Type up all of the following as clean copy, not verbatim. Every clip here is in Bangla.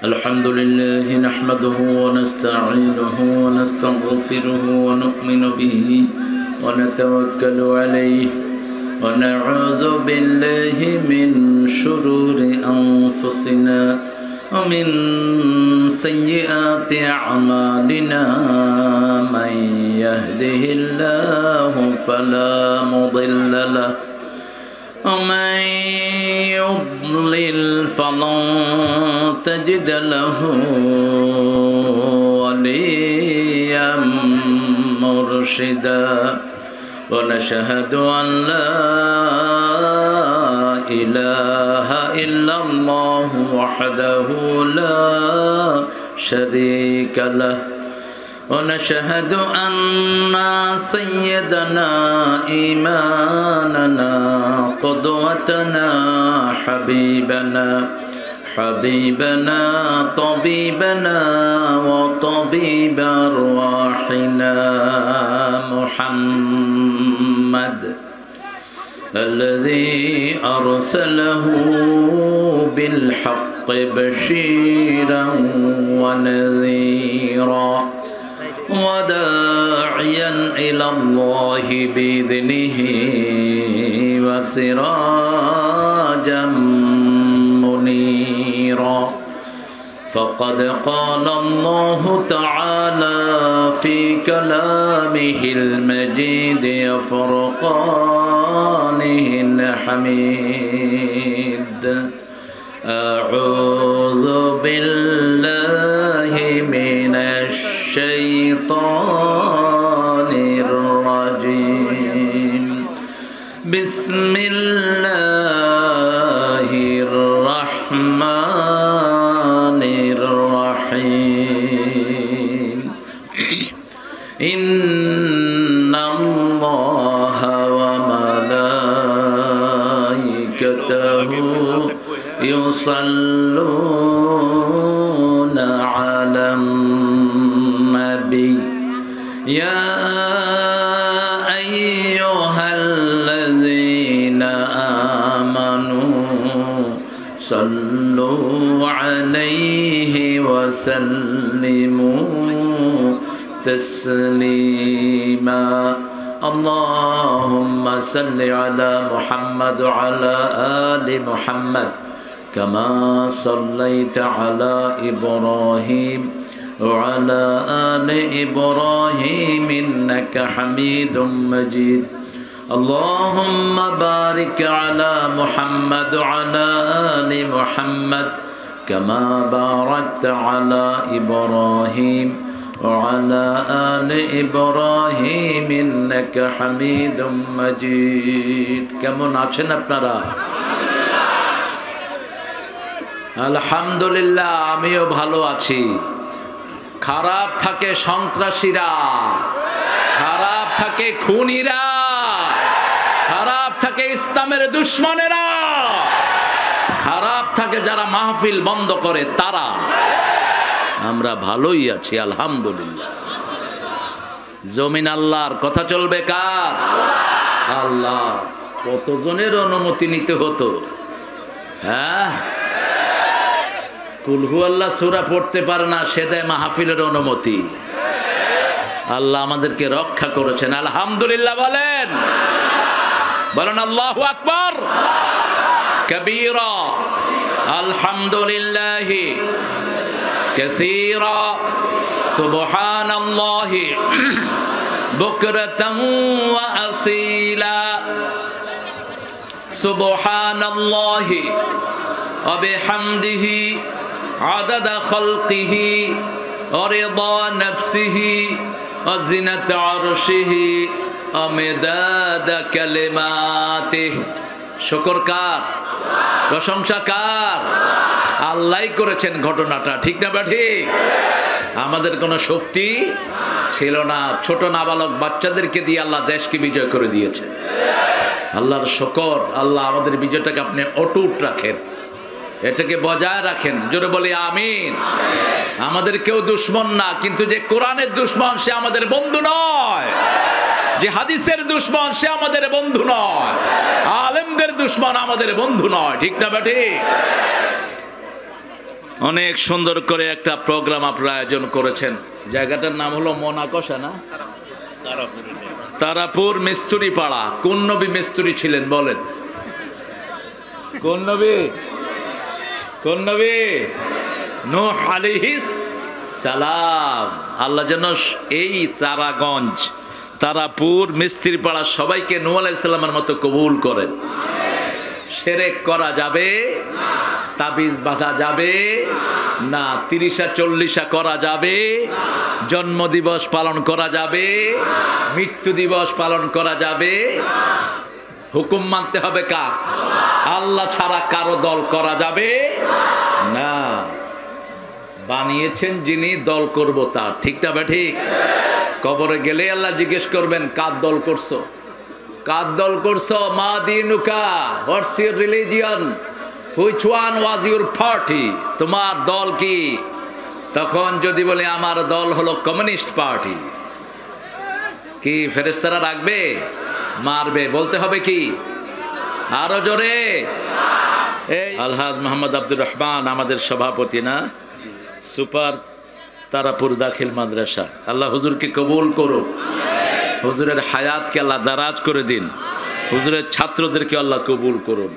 الحمد لله نحمده ونستعينه ونستغفره ونؤمن به ونتوكل عليه ونعوذ بالله من شرور أنفسنا ومن سيئات أعمالنا من يهده الله فلا مضل له ومن يضلل فلن تجد له وليا مرشدا ونشهد أن لا إله إلا الله وحده لا شريك له ونشهد أن سيدنا إمامنا قدوتنا حبيبنا طبيبنا وطبيب أرواحنا محمد الذي أرسله بالحق بشيرا ونذيرا وداعيا إلى الله بإذنه وسراجا منيرا فقد قال الله تعالى في كلامه المجيد وفرقانه الحميد أعوذ بالله من الشيطان الرجيم بسم الله الرحمن الرحيم إن الله وملائكته يصلون على النبي يا أيها الذين آمنوا صلوا عليه وسلموا تسليما اللهم صل على محمد وعلى آل محمد كما صليت على إبراهيم وعلى آل إبراهيم إنك حميد مجيد اللهم بارك على محمد وعلى آل محمد كما باركت على إبراهيم وعلى آل إبراهيم إنك حميد مجيد কেমন আছেন আপনারা আলহামদুলিল্লাহ আমিও ভালো আছি খারাপ থাকে সন্ত্রাসীরা খারাপ থাকে খুনিরা খারাপ থাকে ইসলামের দুশমনেরা খারাপ থাকে যারা মাহফিল বন্ধ করে তারা আমরা ভালোই আছি আলহামদুলিল্লাহ জমিন আল্লাহর কথা চলবে কার আল্লাহ কতজনের অনুমতি নিতে হতো হ্যাঁ কুল হু আল্লাহ সূরা পড়তে পারে না সে দেয় মাহফিলের অনুমতি আল্লাহ আমাদেরকে রক্ষা করেছেন আলহামদুলিল্লাহ বলেন বলেন আল্লাহু আকবার কবীরা আলহামদুলিল্লাহি কাসীরা সুবহানাল্লাহি বুকরাতাম ওয়া আসীলা সুবহানাল্লাহি ওয়া বিহামদিহি عدد خلقه ورضا نفسه وزنة عرشه ومداد كلماته শুকর কার প্রশংসা কার আল্লাহই করেছেন ঘটনাটা ঠিক না বা ঠিক আমাদের কোনো শক্তি ছিল না ছোট নাবালক বাচ্চাদেরকে দিয়ে আল্লাহ দেশকে বিজয় করে দিয়েছে আল্লাহর শুকর আল্লাহ আমাদের বিজয়টাকে আপনি অটুট রাখেন এটাকে বজায় রাখেন জোরে বলি আমিন আমাদের কেউ দুশমন না কিন্তু যে কোরআনের দুশমন সে আমাদের বন্ধু নয় যে হাদিসের দুশমন সে আমাদের বন্ধু নয়, আলেমদের দুশমন আমাদের বন্ধু নয়, ঠিক না বেটি? অনেক সুন্দর করে একটা প্রোগ্রাম আপনারা আয়োজন করেছেন। জায়গাটার নাম হলো মোনাকষা না, তারাপুর মিস্ত্রি পাড়া। কোন নবী মিস্ত্রি ছিলেন বলেন? কোন নবী? কোন নবী? নূহ আলাইহিস সালাম। আল্লাহ যেন এই তারাগঞ্জ, তারাপুর, মিস্ত্রি পাড়া সবাইকে নূহ আলাইহিস সালামের মতো কবুল করেন। শিরক করা যাবে, তাবিজ বাঁধা যাবে না, 30-40 করা যাবে, জন্মদিবস পালন করা যাবে, মৃত্যু দিবস পালন করা যাবে। হুকুম মানতে হবে কার? আল্লাহ ছাড়া কারো দল করা যাবে না। বানিয়েছেন যিনি, দল করব তার। ঠিক না বে ঠিক? কবরে গেলে আল্লাহ জিজ্ঞেস করবেন কার দল করছো, কার দল করছো? মা Dinuka, what's your religion, which one was your party, তোমার দল কি? তখন যদি বলে আমার দল হলো কমিউনিস্ট পার্টি, কি ফেরেশতারা রাখবে? মারবে। বলতে হবে কি? আরো জোরে। এই আলহাজ মোহাম্মদ আব্দুর রহমান আমাদের সভাপতি না, সুপার তারাপুর দাখিল মাদ্রাসা। আল্লাহ হুজুরকে কবুল করুন, হুজুরের হায়াতকে আল্লাহ দারাজ করে দিন, হুজুরের ছাত্রদেরকে আল্লাহ কবুল করুন।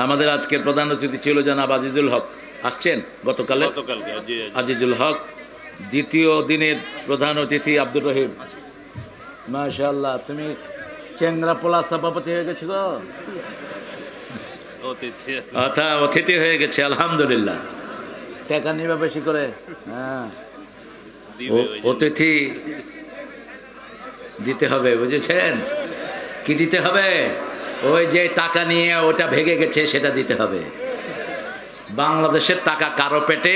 আমাদের আজকের প্রধান অতিথি ছিল জনাব আজিজুল হক, আসছেন গতকালে। আজিজুল হক। দ্বিতীয় দিনের প্রধান অতিথি আব্দুর রহিম। মাশাআল্লাহ, তুমি চেংরাপোলা সভাপতি হয়ে গেছো গো, অতিথি হয়ে গেছে। আলহামদুলিল্লাহ। টাকা নিবা বেশি করে। হ্যাঁ, অতিথি দিতে হবে, বুঝেছেন? কি দিতে হবে? ওই যে টাকা নিয়ে ওটা ভেঙে গেছে সেটা দিতে হবে। বাংলাদেশের টাকা কারো পেটে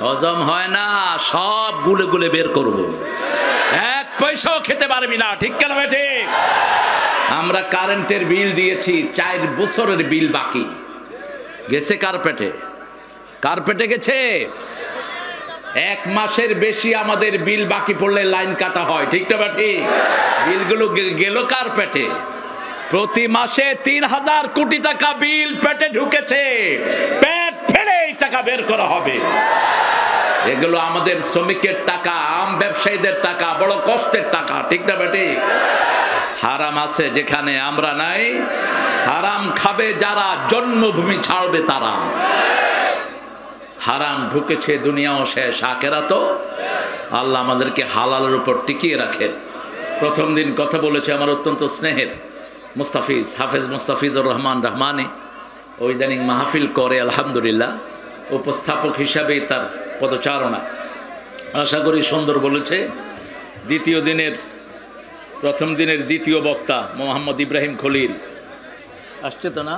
হজম হয় না, সব গুলে গুলে বের করব, এক পয়সাও খেতে পারবি না। ঠিক কেন বেঠে? আমরা কারেন্টের বিল দিয়েছি, 4 বছরের বিল বাকি গেছে কার পেটে? কার পেটে গেছে? 1 মাসের বেশি আমাদের বিল বাকি পড়লে লাইন কাটা হয়। ঠিক না বেঠে? বিলগুলো গেল কার পেটে? প্রতি মাসে 3000 কোটি টাকা বিল পেটে ঢুকেছে, পেট ফেলে টাকা বের করা হবে। এগুলো আমাদের শ্রমিকের টাকা, আম ব্যবসায়ীদের টাকা, বড় কষ্টের টাকা। ঠিক না বেটি? হারাম আছে যেখানে আমরা নাই, হারাম খাবে যারা, জন্মভূমি ছাড়বে তারা। হারাম ঢুকেছে, দুনিয়াও শেষ, আখেরাতও। আল্লাহ আমাদেরকে হালালের উপর টিকিয়ে রাখেন। প্রথম দিন কথা বলেছে আমার অত্যন্ত স্নেহের মুস্তাফিজ, হাফেজ মুস্তাফিজুর রহমান রহমানি। ও ইদানিং মাহফিল করে, আলহামদুলিল্লাহ। উপস্থাপক হিসাবেই তার পদচারণা, আশা করি সুন্দর বলেছে। দ্বিতীয় দিনের, প্রথম দিনের দ্বিতীয় বক্তা মোহাম্মদ ইব্রাহিম খলিল আসছে তো না?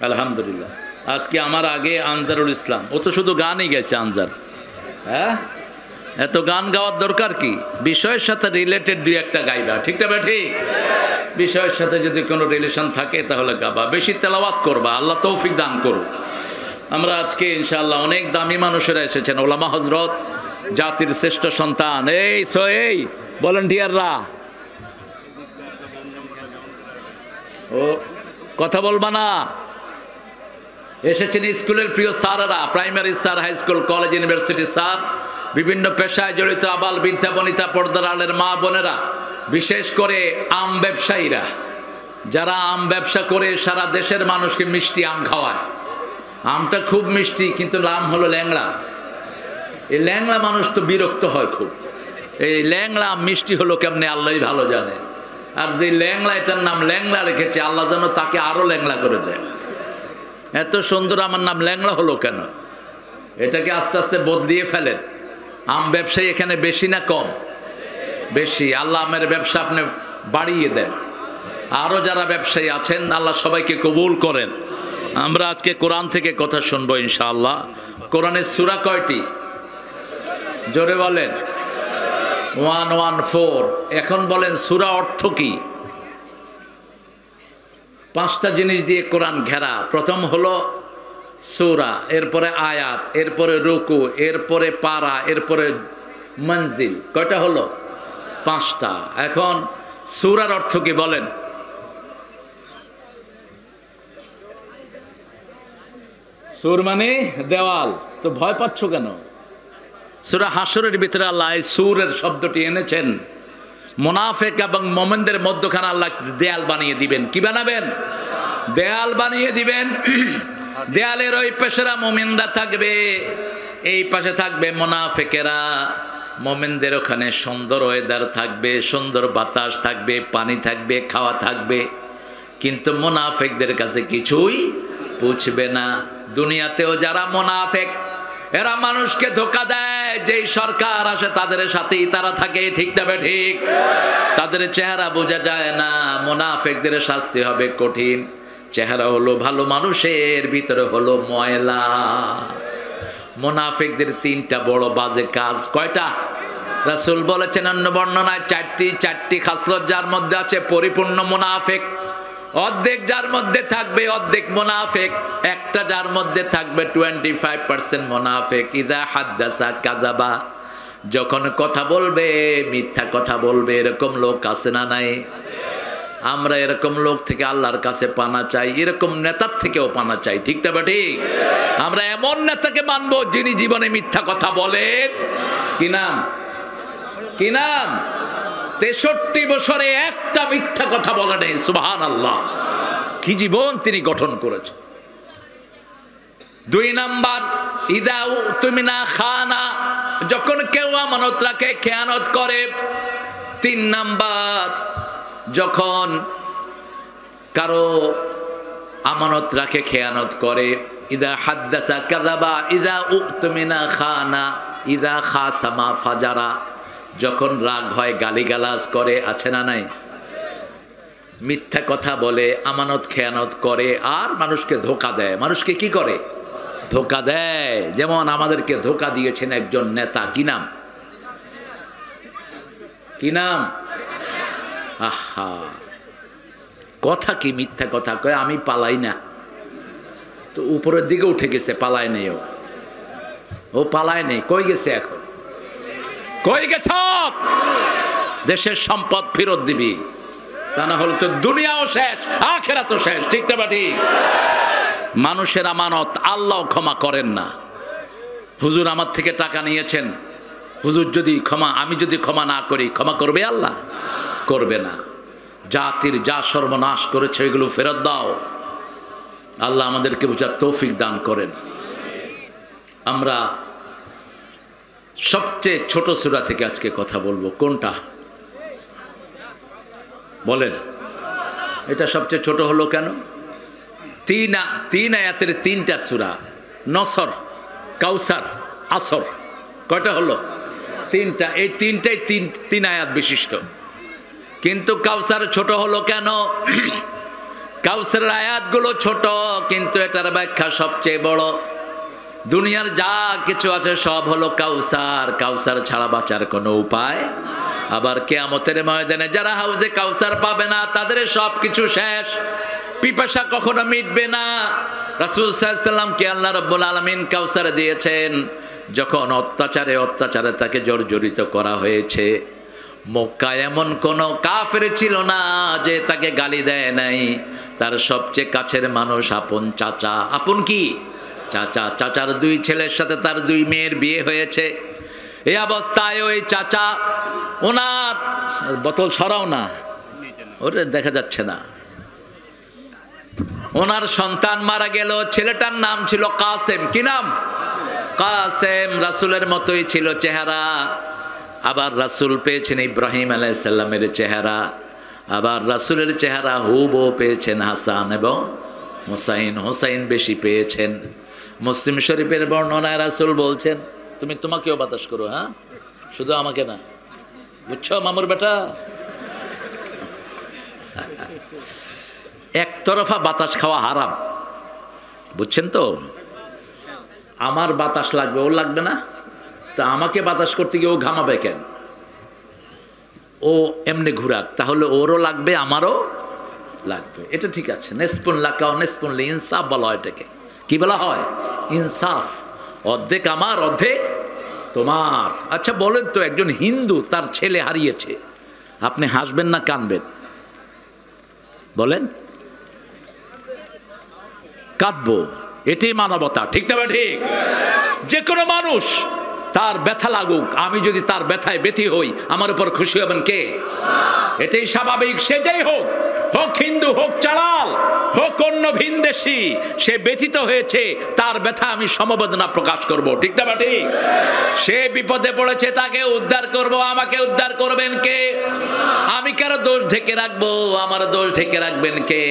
আলহামদুলিল্লাহ। আজকে আমার আগে আনজারুল ইসলাম, ও তো শুধু গানই গেছে আনজার। হ্যাঁ, এত গান গাওয়ার দরকার কি? বিষয়ের সাথে রিলেটেড 2-1টা গাইবা। ঠিক না ঠিক? বিষয়ের সাথে যদি কোনো রিলেশন থাকে তাহলে গাবা, বেশি তেলাওয়াত করবা। আল্লাহ তৌফিক দান করুন। আমরা আজকে ইনশাআল্লাহ অনেক দামি মানুষেরা এসেছেন, ওলামা হজরত, জাতির শ্রেষ্ঠ সন্তান। এই ভলান্টিয়াররা, ও কথা বলবা না? এসেছেন স্কুলের প্রিয় স্যারেরা, primary sir, high school, college, university sir, বিভিন্ন পেশায় জড়িত আবাল বৃদ্ধা বনিতা, পর্দার আলের মা বোনেরা, বিশেষ করে আম ব্যবসায়ীরা, যারা আম ব্যবসা করে সারা দেশের মানুষকে মিষ্টি আম খাওয়ায়। আমটা খুব মিষ্টি, কিন্তু নাম হলো ল্যাংড়া। এই ল্যাংড়া মানুষ তো বিরক্ত হয় খুব। এই ল্যাংড়া মিষ্টি হলো কেমনে আল্লাহই ভালো জানে। আর যে ল্যাংড়া, এটার নাম ল্যাংড়া রেখেছে, আল্লাহ যেন তাকে আরো ল্যাংড়া করে দেয়। এত সুন্দর আমার নাম ল্যাংড়া হলো কেন? এটাকে আস্তে আস্তে বদলিয়ে ফেলেন। আম ব্যবসায়ী এখানে বেশি না কম? বেশি। আল্লাহ আমের ব্যবসা আপনি বাড়িয়ে দেন। আরও যারা ব্যবসায়ী আছেন আল্লাহ সবাইকে কবুল করেন। আমরা আজকে কোরআন থেকে কথা শুনবো ইনশাআল্লাহ। কোরআনের সূরা কয়টি? জোরে বলেন। 114। এখন বলেন সূরা অর্থ কি? 5টা জিনিস দিয়ে কোরআন ঘেরা। প্রথম হলো সূরা, এরপরে আয়াত, এরপরে রুকু, এরপরে পারা, এরপরে মঞ্জিল। কয়টা হলো? 5টা। এখন সূরার অর্থ কি বলেন? সুর মানে দেওয়াল, তো ভয় পাচ্ছ কেন? সূরা হাশরের ভিতরে আল্লাহ এই সুরের শব্দটি এনেছেন। মুনাফিক এবং মুমিনদের মধ্যখানে আল্লাহ দেয়াল বানিয়ে দিবেন। কি বানাবেন? দেয়াল বানিয়ে দিবেন। দেয়ালের ওই পাশেরা মুমিনরা থাকবে, এই পাশে থাকবে মুনাফিকেরা। মুমিনদের ওখানে সুন্দর ওয়েদার থাকবে, সুন্দর বাতাস থাকবে, পানি থাকবে, খাওয়া থাকবে, কিন্তু মুনাফিকদের কাছে কিছুই পৌঁছবে না। দুনিয়াতেও যারা মুনাফিক, এরা মানুষকে ধোঁকা দেয়। যেই সরকার আসে তাদের সাথেই তারা থাকে, ঠিক না ঠিক? তাদের চেহারা বোঝা যায় না। মুনাফিকদের শাস্তি হবে কঠিন। চেহারা হলো ভালো মানুষের, ভিতরে হলো ময়লা। মুনাফিকদের তিনটা বড় বাজে কাজ। কয়টা? রাসূল বলেছেন অন্য বর্ণনায় চারটি খাসলত যার মধ্যে আছে পরিপূর্ণ মুনাফিক। অর্ধেক যার মধ্যে থাকবে অর্ধেক মুনাফিক, একটা যার মধ্যে থাকবে 25% মুনাফিক। ইযা হাদ্দাসা কাযাবা, যখন কথা বলবে মিথ্যা কথা বলবে। এরকম লোক আছে না নাই? আমরা এরকম লোক থেকে আল্লাহর কাছে পানা চাই, এরকম নেতার থেকেও পানা চাই, ঠিক না ঠিক? আমরা এমন নেতাকে মানবো যিনি জীবনে মিথ্যা কথা বলেন। কি নাম? কি নাম? 63 বছরে একটা মিথ্যা কথা বলে নেই। সুবহানাল্লাহ, কি জীবন তিনি গঠন করেছেন। 2 নাম্বার, ইযা উতুমিনা খানা, যখন কেউ আমানত রাখে খেয়ানত করে। 3 নাম্বার, যখন কারো আমানত রাখে খেয়ানত করে। ইযা হাদ্দাসা কাযাবা, ইযা উতুমিনা খানা, ইযা খাসামা ফাজারা, যখন রাগ হয় গালিগালাজ করে। আছে না নাই? মিথ্যা কথা বলে, আমানত খেয়ানত করে, আর মানুষকে ধোঁকা দেয়। মানুষকে কি করে? ধোঁকা দেয়। যেমন আমাদেরকে ধোঁকা দিয়েছেন একজন নেতা। কি নাম? কি নাম? আহা, কথা কি মিথ্যা কথা কয়, আমি পালাই না। তো উপরের দিকে উঠে গেছে, পালায় নেই। ও পালায় নেই, কই গেছে এখন? কই গেছ? দেশের সম্পদ ফেরত দিবি, তা না হলে তো দুনিয়াও শেষ, আখিরাতও শেষ, ঠিক না ঠিক? মানুষের আমানত আল্লাহ ক্ষমা করেন না। হুজুর আমার থেকে টাকা নিয়েছেন, হুজুর যদি আমি যদি ক্ষমা না করি, ক্ষমা করবে আল্লাহ? করবে না। জাতির যা সর্বনাশ করেছে এগুলো ফেরত দাও। আল্লাহ আমাদেরকে বুঝার তৌফিক দান করেন। আমরা সবচেয়ে ছোট সূরা থেকে আজকে কথা বলবো। কোনটা বলেন? এটা সবচেয়ে ছোট হলো কেন? 3 আয়াতের 3টা সূরা। নসর, কাউসার, আসর। কয়টা হলো? 3টা। এই 3টাই 3 আয়াত বিশিষ্ট। কিন্তু কাউসার ছোট হলো কেন? কাউসারের আয়াতগুলো ছোট, কিন্তু এটার ব্যাখ্যা সবচেয়ে বড়। দুনিয়ার যা কিছু আছে সব হলো কাউসার। কাউসার ছাড়া বাঁচার কোনো উপায়। আবার কিয়ামতের ময়দানে যারা হাউজে কাউসার পাবে না, তাদের সব কিছু শেষ। পিপাসা কখনো মিটবে না। রাসূল সাল্লাল্লাহু আলাইহি ওয়াসাল্লামকে আল্লাহ রাব্বুল আলামিন কাউসার দিয়েছেন যখন অত্যাচারে তাকে জর্জরিত করা হয়েছে। মক্কায় এমন কোনো কাফের ছিল না যে তাকে গালি দেয় নাই। তার সবচেয়ে কাছের মানুষ আপন চাচা। আপন কি? চাচা। চাচার 2 ছেলের সাথে তার 2 মেয়ের বিয়ে হয়েছে। এই অবস্থায় ওই চাচা, ওনার বোতল সরাও না, ওটা দেখা যাচ্ছে না। ওনার সন্তান মারা গেল। ছেলেটার নাম ছিল কাসেম। কি নাম? কাসেম। রাসূলের মতোই ছিল চেহারা। আবার রাসূল পেয়েছেন ইব্রাহিম আলাইহিস সালামের চেহারা। আবার রাসূলের চেহারা হুবহু পেয়েছেন হাসান এবং হুসাইন। হুসাইন বেশি পেয়েছেন। মুসলিম শরীফের বর্ণনায় রাসূল বলছেন, তোমাকেও বাতাস করো, হ্যাঁ, শুধু আমাকে না, বুঝছো মামুর বেটা? একতরফা বাতাস খাওয়া হারাম, বুঝছেন তো? আমার বাতাস লাগবে, ওর লাগবে না। তা আমাকে বাতাস করতে গিয়ে ও ঘামাবে কেন? ও এমনি ঘুরাক, তাহলে ওরও লাগবে আমারও লাগবে। এটা ঠিক আছে। নেসপুন লাকা ও নেসপুন লি, ইনসাফ বলা হয় এটাকে। কি বলা হয়? ইনসাফ। অর্ধেক আমার, অর্ধেক তোমার। আচ্ছা বলেন তো, একজন হিন্দু তার ছেলে হারিয়েছে, আপনি হাসবেন না কাঁদবেন? বলেন। কাঁদবো। এটাই মানবতা, ঠিক না ঠিক? যে কোনো মানুষ তার ব্যথা লাগুক, আমি যদি তার ব্যথায় ব্যথী হই, আমার উপর খুশি হবেন কে? এটাই স্বাভাবিক। সে যাই হোক, হোক হিন্দু, হোক চালাল, হোক অন্য ভিনদেশী, সে ব্যথিত হয়েছে, তার ব্যথা আমি সমবেদনা প্রকাশ করব, ঠিক না ঠিক? সে বিপদে পড়েছে, তাকে উদ্ধার করব। আমাকে উদ্ধার করবেন কে? আমি কারো দোষ ঢেকে রাখবো, আমার দোষ ঢেকে রাখবেন কে?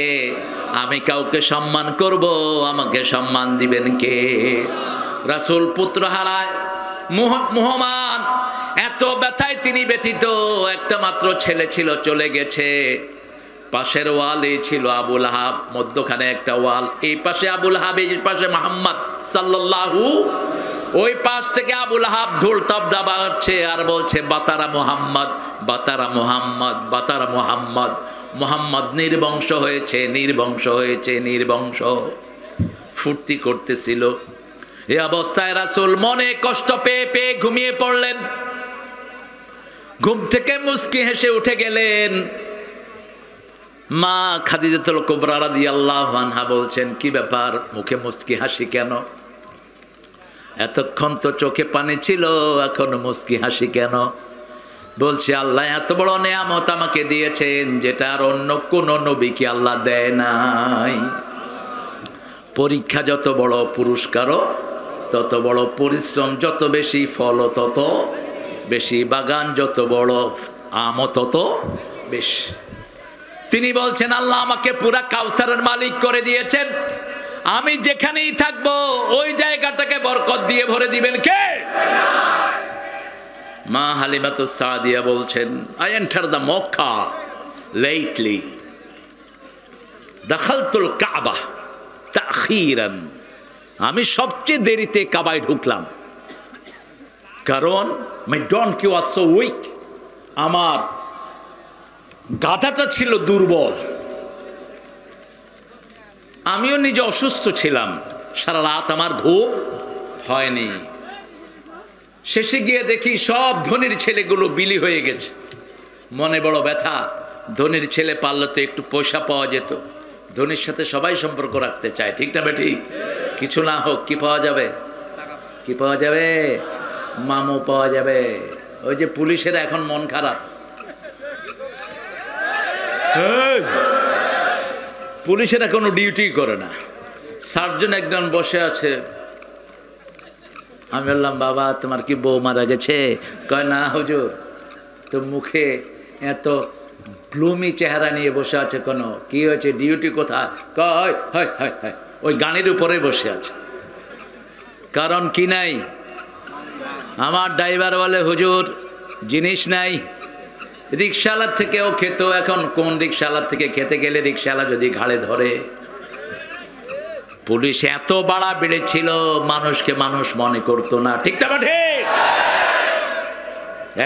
আমি কাউকে সম্মান করব, আমাকে সম্মান দিবেন কে? রাসূল পুত্র হারায় মুহমান, এত ব্যথায় তিনি ব্যথিত। একটা মাত্র ছেলে ছিল, চলে গেছে। পাশের ওয়ালে ছিল আবুল আহাব, মধ্যখানে একটা ওয়াল, এই পাশে আবুল আহাব, এই পাশে মুহাম্মদ সাল্লাল্লাহু। ওই পাশ থেকে আবুল আহাব ঢোল তবলা বাজাচ্ছে আর বলছে বাতারা মুহাম্মদ, বাতারা মুহাম্মদ, বাতারা মুহাম্মদ। মুহাম্মদ নির্বংশ হয়েছে, নির্বংশ হয়েছে, নির্বংশ। ফুর্তি করতেছিল। এই অবস্থায় রাসূল মনে কষ্ট পেয়ে পেয়ে ঘুমিয়ে পড়লেন। ঘুম থেকে মুস্কি হেসে উঠে গেলেন। মা খাদিজাতুল কুবরা রাদিয়াল্লাহু আনহা বলছেন, কি ব্যাপার, মুখে মুস্কি হাসি কেন? এতক্ষণ তো চোখে পানি ছিল, এখন মুস্কি হাসি কেন? বলছে, আল্লাহ এত বড় নেয়ামত আমাকে দিয়েছেন, যেটা আর অন্য কোন নবীকে আল্লাহ দেয় নাই। পরীক্ষা যত বড়, পুরস্কারও তত বড়। পরিশ্রম যত বেশি, ফল তত বেশি। বাগান যত বড়, আমও তত বেশি। তিনি বলছেন, আল্লাহ আমাকে পুরা কাউসারের মালিক করে দিয়েছেন, আমি যেখানেই থাকবো ওই জায়গাটাকে বরকত দিয়ে ভরে দিবেন কে? মা হালিমাতুস সাদিয়া বলছেন, I enter the Mecca lately, দাখালতুল কাবা তাখিরান। আমি সবচেয়ে দেরিতে কাবায় ঢুকলাম, কারণ মাই ডনকি ওয়াজ সো উইক, আমার গাধাটা ছিল দুর্বল, আমিও নিজে অসুস্থ ছিলাম, সারা রাত আমার ঘুম হয়নি। শেষে গিয়ে দেখি সব ধনীর ছেলেগুলো বিলি হয়ে গেছে। মনে বড় ব্যথা, ধনীর ছেলে পারলে তো একটু পয়সা পাওয়া যেত। ধনীর সাথে সবাই সম্পর্ক রাখতে চায়, ঠিক না বেঠিক? কিছু না হোক কি পাওয়া যাবে? কি পাওয়া যাবে? মামু পাওয়া যাবে। ওই যে পুলিশের এখন মন খারাপ, পুলিশেরা কোনো ডিউটি করে না। সার্জন একজন বসে আছে, আমি বললাম, বাবা তোমার কি বউ মারা গেছে? কয় না হুজুর। তো মুখে এত গ্লুমি চেহারা নিয়ে বসে আছে কেন? কি হয়েছে, ডিউটি কোথায়? কয় হয় হয় হয়, ওই গানের উপরে বসে আছে। কারণ কি নাই? আমার ড্রাইভার বলে, হুজুর জিনিস নাই। রিক্সাওয়ালার থেকেও খেত, এখন কোন রিক্সাওয়ালার থেকে খেতে গেলে রিক্সাওয়ালা যদি ঘাড়ে ধরে। পুলিশ এত বাড়া বেড়েছিল, মানুষকে মানুষ মনে করতো না, ঠিক না ঠিক?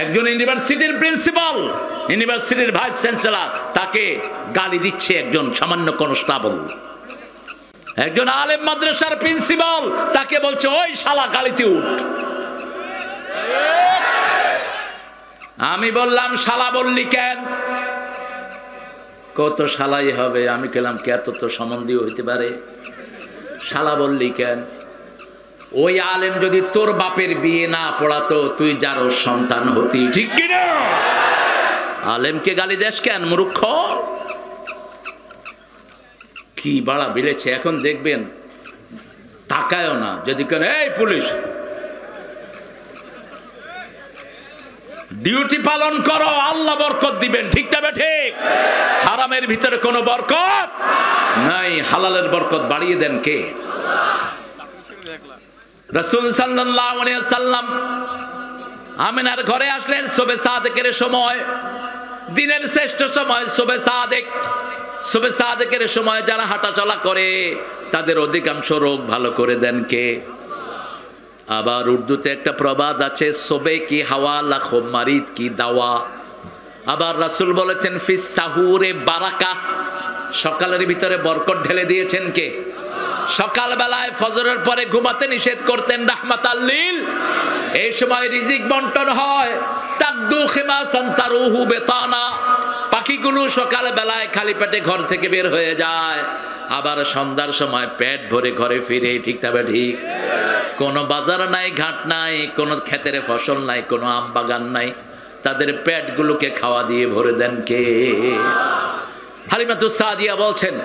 একজন ইউনিভার্সিটির প্রিন্সিপাল, ইউনিভার্সিটির ভাইস চ্যান্সেলর, তাকে গালি দিচ্ছে একজন সামান্য কনস্টেবল। একজন আলেম মাদ্রাসার প্রিন্সিপাল, তাকে বলছে, ওই শালা গালিতে উঠ। আমি বললাম, শালা বললি কেন? কত শালাই হবে? আমি বললাম, কে এত তো সম্বন্ধীয় হইতে পারে, শালা বললি কেন? ওই আলেম যদি তোর বাপের বিয়ে না পড়াতো, তুই যার সন্তান হতি, ঠিক কিনা? আলেমকে গালি দেশ কেন মূর্খ? কি বাড়া বেড়েছে এখন দেখবেন, তাকায়ও না। যদি কেন, এই পুলিশ ডিউটি পালন করো, আল্লাহ বরকত দিবেন, ঠিক না ঠিক? হারামের ভিতরে কোনো বরকত নাই, হালালের বরকত বাড়িয়ে দেন কে? রাসূল সাল্লাল্লাহু আলাইহি ওয়াসাল্লাম আমিনার ঘরে আসলেন শবে সাদেকের সময়, দিনের শ্রেষ্ঠ সময় শবে সাদেক। শবে সাদেকের সময় যারা হাঁটাচলা করে তাদের অধিকাংশ রোগ ভালো করে দেন কে? আবার উর্দুতে একটা প্রবাদ আছে, শবে কি হাওয়া লাখো মারিদ কি দাওয়া। আবার রাসূল বলেছেন, ফিস সাহুরে বারাকা, সকালের ভিতরে বরকত ঢেলে দিয়েছেন কে? সকালবেলায় ফজরের পরে ঘুমাতে নিষেধ করতেন, রাহমাতাল লিল। এই সময় রিজিক বন্টন হয়। তাকদু খিমাসান তারুহু বেতানা, পাখিগুলো সকালবেলায় খালি পেটে ঘর থেকে বের হয়ে যায়, আবার সন্ধ্যার সময় পেট ভরে ঘরে ফিরে, ঠিক না ঠিক? কোনো বাজার নাই, ঘাট নাই, কোনো ক্ষেতের ফসল নাই, কোনো আম বাগান নাই, তাদের পেটগুলোকে খাওয়া দিয়ে ভরে দেন কে? হালিমাতুস সাদিয়া বলছেন,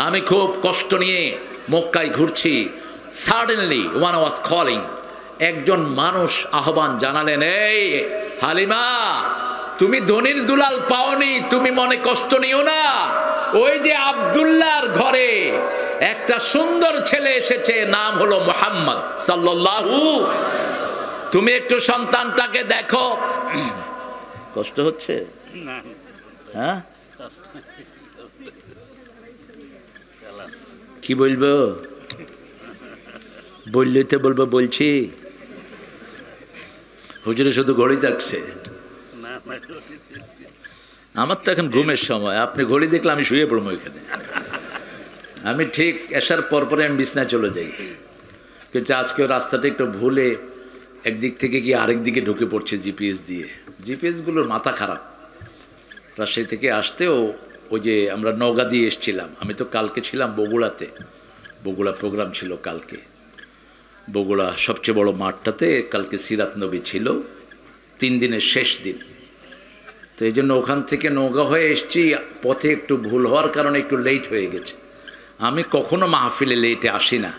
আমি খুব কষ্ট নিয়ে মক্কায় ঘুরছি, সাডেনলি ওয়ান ওয়াজ কলিং, একজন মানুষ আহ্বান জানালেন, এই হালিমা, তুমি ধনির দুলাল পাওনি, তুমি মনে কষ্ট নিও না, ওই যে আব্দুল্লাহর ঘরে একটা সুন্দর ছেলে এসেছে, নাম হলো মুহাম্মদ সাল্লাল্লাহু, তুমি একটু সন্তানটাকে দেখো। কষ্ট হচ্ছে? হ্যাঁ, কি বলবো? বললে তো বলবো, বলছি। হুজুরে শুধু ঘড়ি থাকছে, আমার তো এখন ঘুমের সময়, আপনি ঘড়ি দেখলে আমি শুয়ে পড়বো এখানে। আমি ঠিক আসার পরপরে আমি বিছনায় চলে যাই, কিন্তু আজকেও রাস্তাটা একটু ভুলে একদিক থেকে গিয়ে আরেক দিকে ঢুকে পড়ছে জিপিএস দিয়ে। জিপিএসগুলোর মাথা খারাপ। রাজশাহী থেকে আসতেও ওই যে আমরা নওগাঁ দিয়ে এসেছিলাম, আমি তো কালকে ছিলাম বগুড়াতে, বগুড়া প্রোগ্রাম ছিল কালকে, বগুড়া সবচেয়ে বড় মাঠটাতে কালকে সিরাত নবী ছিল, 3 দিনের শেষ দিন। তো এই জন্য ওখান থেকে নওগাঁ হয়ে এসছি, পথে একটু ভুল হওয়ার কারণে একটু লেট হয়ে গেছে। আমি কখনো মাহফিলে লেটে আসি না,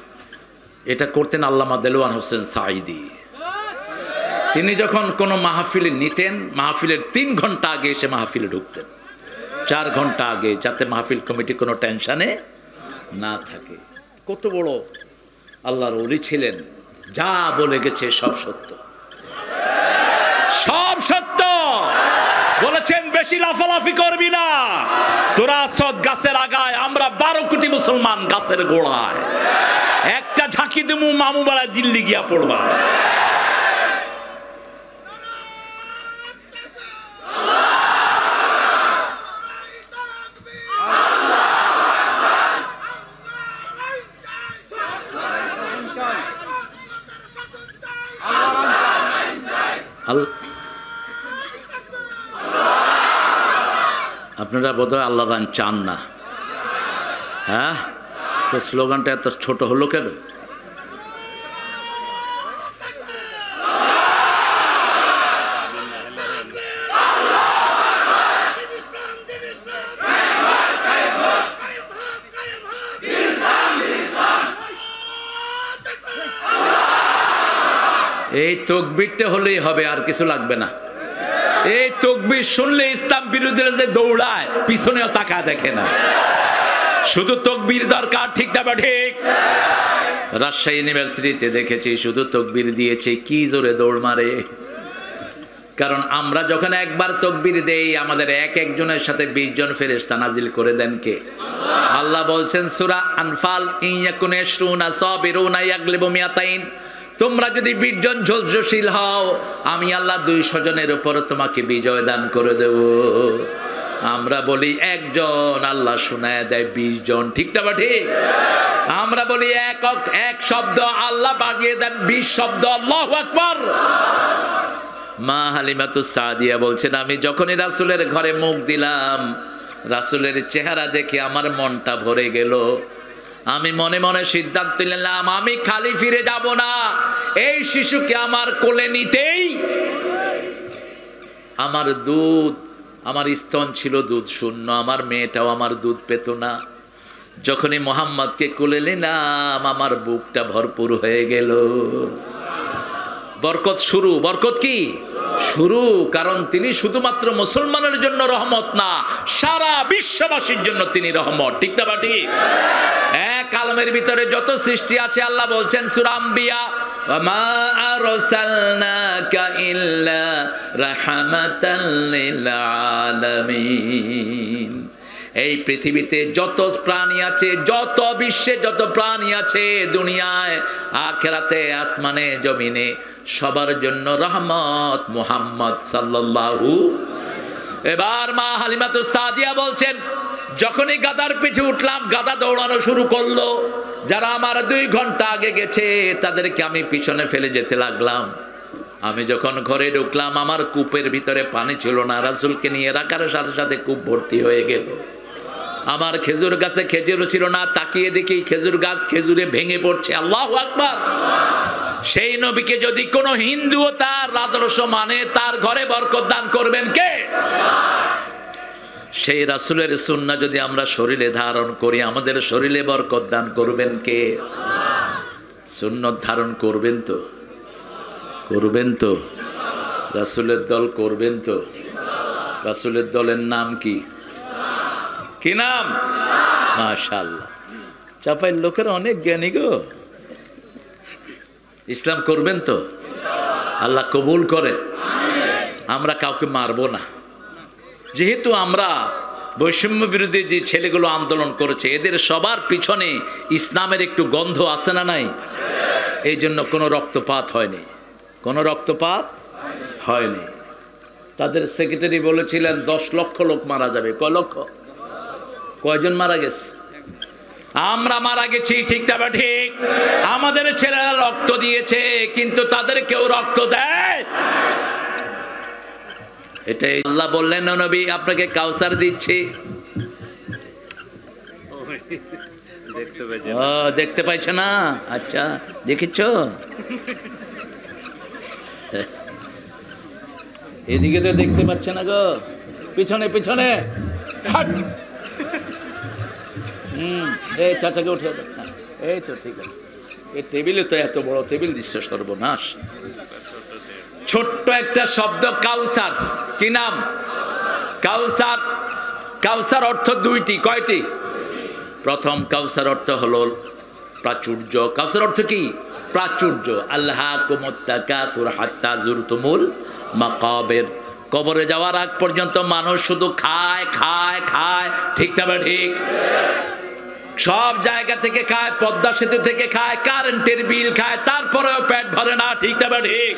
এটা করতেন আল্লামা দেলোয়ার হোসেন সাঈদী। তিনি যখন কোনো মাহফিলে নিতেন, মাহফিলের 3 ঘন্টা আগে এসে মাহফিলে ঢুকতেন, 4 ঘন্টা আগে, যাতে মাহফিল কমিটি কোনো টেনশনে না থাকে। কত বড় আল্লাহর ওলি ছিলেন, যা বলে গেছে সব সত্য, সব সত্য বলেছেন। বেশি লাফালাফি করবি না, তোরা সদ গাছের আগায়, আমরা 12 কোটি মুসলমান গাছের গোড়ায়, একটা ঝাঁকি দেবো মামু বাড়ায় দিল্লি গিয়া পড়বা। আপনারা বোধহয় আল্লাহ গান চান না, হ্যাঁ? তো স্লোগানটা এত ছোট হলো কেন? এই তকবীরটা হলেই হবে, আর কিছু লাগবে না। এই তকবীর শুনলে ইসলাম বিরোধীরা যে দৌড়ায়, পিছনেও তাকায় দেখে না, শুধু তকবীর দরকার, ঠিক না ঠিক? রাজশাহী ইউনিভার্সিটিতে দেখেছি শুধু তকবীর দিয়েছে, কি জোরে দৌড় মারে। কারণ আমরা যখন একবার তকবীর দেই, আমাদের এক একজনের সাথে 20 জন ফেরেশতা নাজিল করে দেন কে? আল্লাহ বলছেন সূরা আনফাল, ইয়াকুন ইয়াশরুনা সাবিরুনা ইয়াগলিবু মিয়াতাইন, তোমরা যদি 20 জন ধৈর্যশীল হও, আমি আল্লাহ 200 জনের উপর তোমাকে বিজয় দান করে দেব। আমরা বলি একজন, আল্লাহ শোনায় দেয় 20 জন, ঠিক না ঠিক? আমরা বলি এক শব্দ, আল্লাহ বাড়িয়ে দেন 20 শব্দ, আল্লাহু আকবার। মা হালিমাতুস সাদিয়া বলছেন, আমি যখনই রাসূলের ঘরে মুখ দিলাম, রাসূলের চেহারা দেখে আমার মনটা ভরে গেল। আমি মনে মনে সিদ্ধান্ত নিলাম, আমি খালি ফিরে যাব না, এই শিশুকে আমার কোলে নিতেই। আমার দুধ, আমার স্তন ছিল দুধ শূন্য, আমার মেয়েটাও আমার দুধ পেত না। যখনই মোহাম্মদকে কোলে নিলাম, আমার বুকটা ভরপুর হয়ে গেল। বরকত শুরু, বরকত কি শুরু? কারণ তিনি শুধুমাত্র মুসলমানের জন্য রহমত না, সারা বিশ্ববাসীর জন্য তিনি রহমত, ঠিক না ঠিক? এক আলমের ভিতরে যত সৃষ্টি আছে, আল্লাহ বলছেন সূরা আম্বিয়া, ওয়া মা আরসালনাকা ইল্লা রাহমাতাল লিল আলামিন। এই পৃথিবীতে যত প্রাণী আছে, যত বিশ্বে যত প্রাণী আছে, দুনিয়ায়, আখিরাতে, আসমানে, জমিনে, সবার জন্য রহমত মুহাম্মদ সাল্লাল্লাহু। এবার মা হালিমাতুস সাদিয়া বলছেন, যখনই গাদার পিঠে উঠলাম, গাদা দৌড়ানো শুরু করলো। যারা আমার 2 ঘন্টা আগে গেছে, তাদেরকে আমি পিছনে ফেলে যেতে লাগলাম। আমি যখন ঘরে ঢুকলাম, আমার কূপের ভিতরে পানি ছিল না, রাসূলকে নিয়ে রাখার সাথে সাথে কূপ ভর্তি হয়ে গেল। আমার খেজুর গাছে খেজুর ছিল না, তাকিয়ে দেখি খেজুর গাছ খেজুরে ভেঙে পড়ছে। আল্লাহু আকবার। সেই নবীকে যদি কোনো হিন্দুও তার আদর্শ মানে, তার ঘরে বরকত দান করবেন কে? সেই রাসূলের সুন্নাহ যদি আমরা শরীরে ধারণ করি, আমাদের শরীরে বরকত দান করবেন কে? সুন্নাত ধারণ করবেন তো? করবেন তো? রাসূলের দল করবেন তো? রাসূলের দলের নাম কি? কি নাম? মাশাআল্লাহ। চাপাইয়ের লোকেরা অনেক জ্ঞানী গো। ইসলাম করবেন তো? আল্লাহ কবুল করেন। আমরা কাউকে মারবো না। যেহেতু আমরা বৈষম্য বিরোধী যে ছেলেগুলো আন্দোলন করেছে, এদের সবার পিছনে ইসলামের একটু গন্ধ আছে না নাই? এই জন্য কোনো রক্তপাত হয়নি, কোনো রক্তপাত হয়নি। তাদের সেক্রেটারি বলেছিলেন 10 লক্ষ লোক মারা যাবে। কয় লক্ষ? কয়জন মারা গেছে? আমরা মারা গেছি, ঠিক না ঠিক? আমাদের ছেলেরা রক্ত দিয়েছে, কিন্তু তাদের কেউ রক্ত দেয়? এটাই আল্লাহ বললেন, নবী আপনাকে কাউসার দিচ্ছি। দেখতে পাইছ না? আচ্ছা, দেখেছ? এদিকে তো দেখতে পাচ্ছে না গো, পিছনে পিছনে। এই চাচাকে উঠে দাও। এই তো ঠিক আছে। এই টেবিলে তো এত বড় টেবিল দিচ্ছে, সর্বনাশ। ছোট্ট একটা শব্দ কাউসার। কি নাম? কাউসার। কাউসার অর্থ দুইটি। কয়টি? প্রথম কাউসার অর্থ হলো প্রাচুর্য। কাউসার অর্থ কি? প্রাচুর্য। আল্লাহাকুমুত তাকাসুর হাত্তা যুরতুমুল মাকাবির। কবরে যাওয়ার আগ পর্যন্ত মানুষ শুধু খায় খায় খায়, ঠিক না ঠিক? সব জায়গা থেকে খায়, পদ্মা সেতু থেকে খায়, কারেন্টের বিল খায়, তারপরেও পেট ভরে না, ঠিক না ঠিক?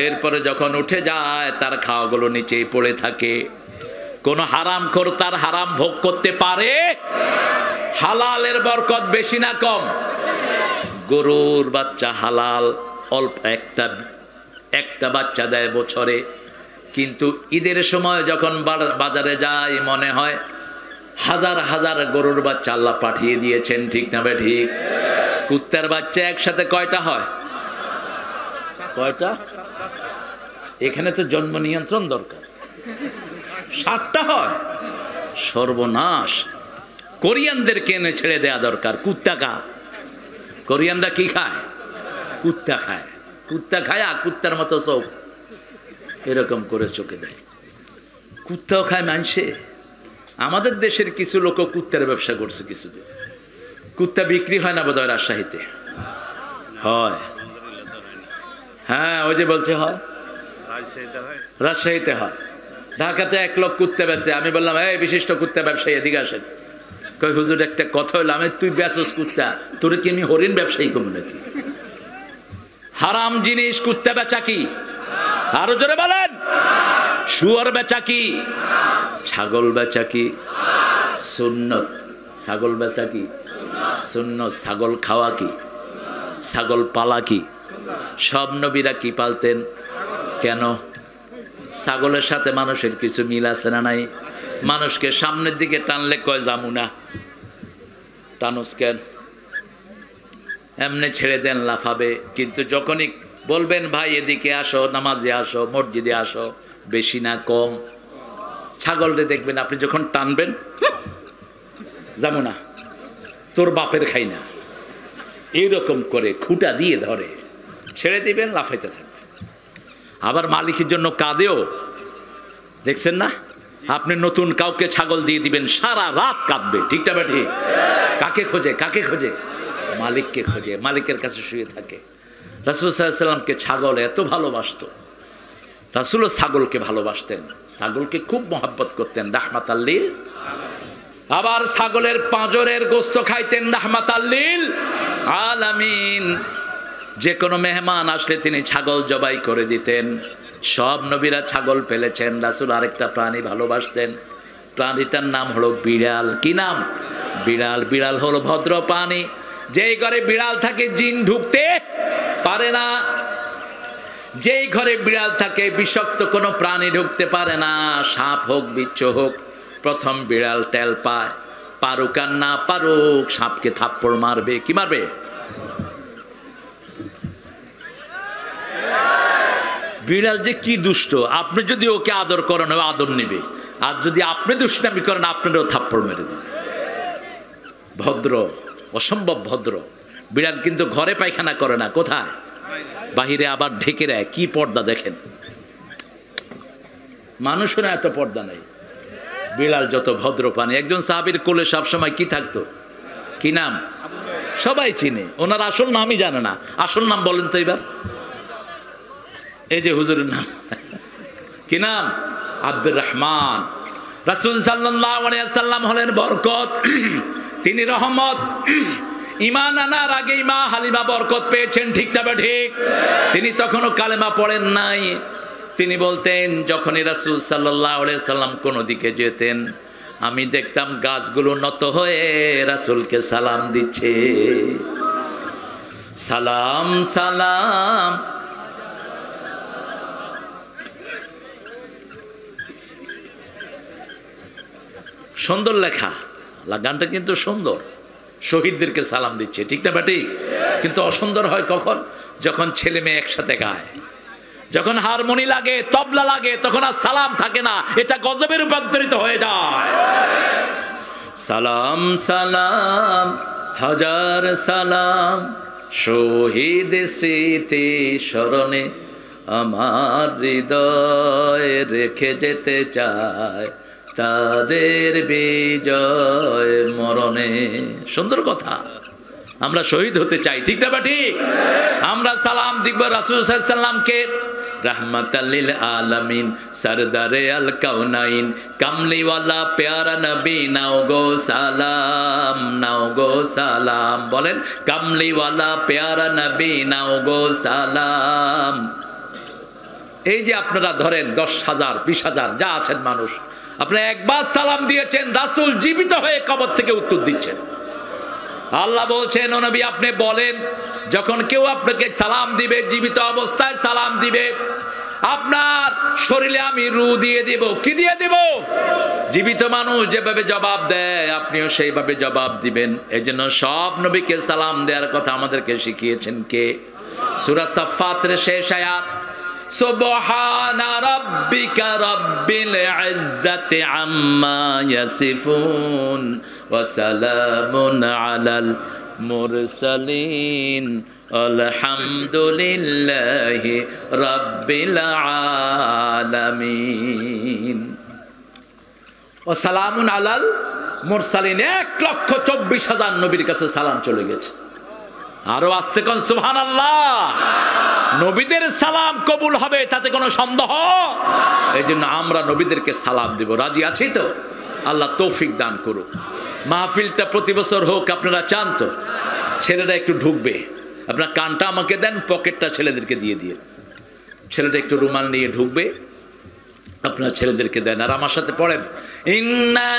এরপরে যখন উঠে যায়, তার খাওয়াগুলো নিচেই পড়ে থাকে। কোন হারামখোর তার হারাম ভোগ করতে পারে? হালালের বরকত বেশি না কম? গরুর বাচ্চা হালাল, অল্প একটা বাচ্চা দেয় বছরে, কিন্তু ঈদের সময় যখন বাজারে যায় মনে হয় হাজার হাজার গরুর বাচ্চা আল্লাহ পাঠিয়ে দিয়েছেন, ঠিক না ঠিক? কুত্তার বাচ্চা একসাথে কয়টা হয়? কয়টা? এখানে তো জন্ম নিয়ন্ত্রণ দরকার। 7টা হয়। সর্বনাশ। কোরিয়ানদেরকে এনে ছেড়ে দেয়া দরকার। কুত্তা খা। কোরিয়ানরা কি খায়? কুত্তা খায়। কুত্তা খায়, আর কুত্তার মতো চোখ এরকম করে চোখে দেয়। কুত্তাও খায় মানুষে। আমাদের দেশের কিছু লোক কুত্তার ব্যবসা করছে কিছুদিন। কুত্তা বিক্রি হয় না বোধহয় রাজশাহীতে? হয়। হ্যাঁ, ওই যে বলছে হয়, রাজশাহীতে হয়। ঢাকাতে 1 লোক কুত্তা বেচে। আমি বললাম, এই বিশিষ্ট কুত্তা ব্যবসায়ী এদিকে আসেন। কই হুজুর একটা কথা হইলো, আমি তুই বেচস কুত্তা, তোরে কি আমি হরিণ ব্যবসায়ী করবো নাকি? হারাম জিনিস কুত্তা বেচা কি? আরো জোরে বলেন। শুয়োর বেচা কি? ছাগল বেচা কি? সুন্নত। ছাগল বেচা কি? সুন্নত। ছাগল খাওয়া কি? ছাগল পালা কি? সব নবীরা কি পালতেন? কেন? ছাগলের সাথে মানুষের কিছু মিল আছে না নাই? মানুষকে সামনের দিকে টানলে কয় যামু না। টানুস কেন? এমনি ছেড়ে দেন, লাফাবে। কিন্তু যখনই বলবেন ভাই এদিকে আসো, নামাজে আসো, মসজিদে আসো, বেশি না কম, ছাগলরে দেখবেন আপনি যখন টানবেন, যাবো না, তোর বাপের খাই না, এইরকম করে খুঁটা দিয়ে ধরে ছেড়ে দিবেন, লাফাইতে থাকবে। আবার মালিকের জন্য কাঁদেও, দেখছেন না? আপনি নতুন কাউকে ছাগল দিয়ে দিবেন, সারা রাত কাঁদবে, ঠিক না ঠিক? কাকে খোঁজে? কাকে খোঁজে? মালিককে খোঁজে, মালিকের কাছে শুয়ে থাকে। রাসূল সাল্লাল্লাহু আলাইহি ওয়াসাল্লামকে ছাগল এত ভালোবাসতো। রাসূলও ছাগলকে ভালোবাসতেন, ছাগলকে খুব মহব্বত করতেন, রাহমাতাল লিল। আবার ছাগলের পাঁজরের গোশত খাইতেন, রাহমাতাল লিল আলামিন। যে কোনো মেহমান আসলে তিনি ছাগল জবাই করে দিতেন। সব নবীরা ছাগল পেলেছেন। রাসূল আরেকটা প্রাণী ভালোবাসতেন, প্রাণীটার নাম হলো বিড়াল। কি নাম? বিড়াল। বিড়াল হলো ভদ্র প্রাণী। যেই ঘরে বিড়াল থাকে জিন ঢুকতে পারে না। যেই ঘরে বিড়াল থাকে বিষাক্ত কোনো প্রাণী ঢুকতে পারে না। সাপ হোক, বিচ্ছু হোক, প্রথম বিড়াল টেল পায়, পারুক আর না পারুক সাপকে থাপ্পড় মারবে। কি মারবে? বিড়াল যে কি দুষ্ট, আপনি যদি ওকে আদর করেন ও আদর নেবে, আর যদি আপনি দুষ্টামি করেন আপনারও থাপ্পড় মেরে দেবে। ভদ্র, অসম্ভব ভদ্র বিড়াল। কিন্তু ঘরে পায়খানা করে না, কোথায়? বাহিরে আবার ঢেকে রায়। কি পর্দা দেখেন, মানুষের এত পর্দা নেই। বিড়াল যত ভদ্র প্রাণী। একজন সাহাবীর কোলে সবসময় কি থাকতো? কি নাম? সবাই চিনে, ওনার আসল নামই জানে না। আসল নাম বলেন তো এবার। এই যে হুজুরের নাম কি নাম? আব্দুর রহমান। রাসূল সাল্লাল্লাহু আলাইহি ওয়াসাল্লাম হলেন বরকত, তিনি রহমত। ঈমান আনার আগেই মা হালিমা বরকত পেয়েছেন, ঠিক তবে ঠিক। তিনি তখনও কালেমা পড়েন নাই। তিনি বলতেন, যখনই রাসূল সাল্লাল্লাহু আলাইহি ওয়াসাল্লাম কোনো দিকে যেতেন, আমি দেখতাম গাছগুলো নত হয়ে রাসূলকে সালাম দিচ্ছে। সালাম সালাম। সুন্দর লেখা, গানটা কিন্তু সুন্দর। শহীদদেরকে সালাম দিচ্ছে, ঠিক না ঠিক? কিন্তু অসুন্দর হয় কখন? যখন ছেলে মেয়ে একসাথে গায়, যখন হারমোনি লাগে, তবলা লাগে, তখন আর সালাম থাকে না, এটা গজবে রূপান্তরিত হয়ে যায়। সালাম সালাম হাজার সালাম, শহীদ স্মৃতি স্মরণে আমার হৃদয় রেখে যেতে চায় তাদের বিজয় মরণে। সুন্দর কথা। আমরা শহীদ হতে চাই, ঠিক না বা ঠিক? আমরা সালাম দিব রাসূল সাল্লাল্লাহু আলাইহি ওয়াসাল্লামকে, রাহমাতাল লিল আলামিন, সরদারে আল কাউনাইন, কামলিওয়ালা প্যারা নবী, নাও গো সালাম, নাও গো সালাম। বলেন, কামলিওয়ালা প্যারা নবী, নাও গো সালাম। এই যে আপনারা ধরেন 10,000 20,000 যা আছেন মানুষ, আপনারা একবার সালাম দিয়েছেন, রাসূল জীবিত হয়ে কবর থেকে উত্তর দিচ্ছেন। আল্লাহ বলছেন, ও নবী আপনি বলেন, যখন কেউ আপনাকে সালাম দিবে, জীবিত অবস্থায় সালাম দিবে, আপনার শরীরে আমি রূহ দিয়ে দিব। কি দিয়ে দিব? জীবিত মানুষ যেভাবে জবাব দেয় আপনিও সেইভাবে জবাব দিবেন। এজন্য সব নবীকে সালাম দেওয়ার কথা আমাদেরকে শিখিয়েছেন কে? সূরা সাফফাতের শেষ আয়াত, সুবহানা রাব্বিকা রাব্বিল ইজ্জাতি আম্মা ইয়াসিফুন ওয়া সালামুন আলাল মুরসালিন আলহামদুলিল্লাহি রাব্বিল আলামিন। ওয়া সালামুন আলাল মুরসালিন। 1,24,000 নবীর কাছে সালাম চলে গেছে। আরো আস্তে কোন সুবহানাল্লাহ। নবীদের সালাম কবুল হবে, তাতে কোনো সন্দেহ? এই জন্য আমরা নবীদেরকে সালাম দিব। রাজি আছি তো? আল্লাহ তৌফিক দান করুক। মাহফিলটা প্রতি বছর হোক, আপনারা চান তো? ছেলেরা একটু ঢুকবে, আপনার কানটা আমাকে দেন, পকেটটা ছেলেদেরকে দিয়ে দিয়ে। ছেলেটা একটু রুমাল নিয়ে ঢুকবে, আপনার ছেলেদেরকে দেন। আর আমার সাথে পড়েন, ইন্না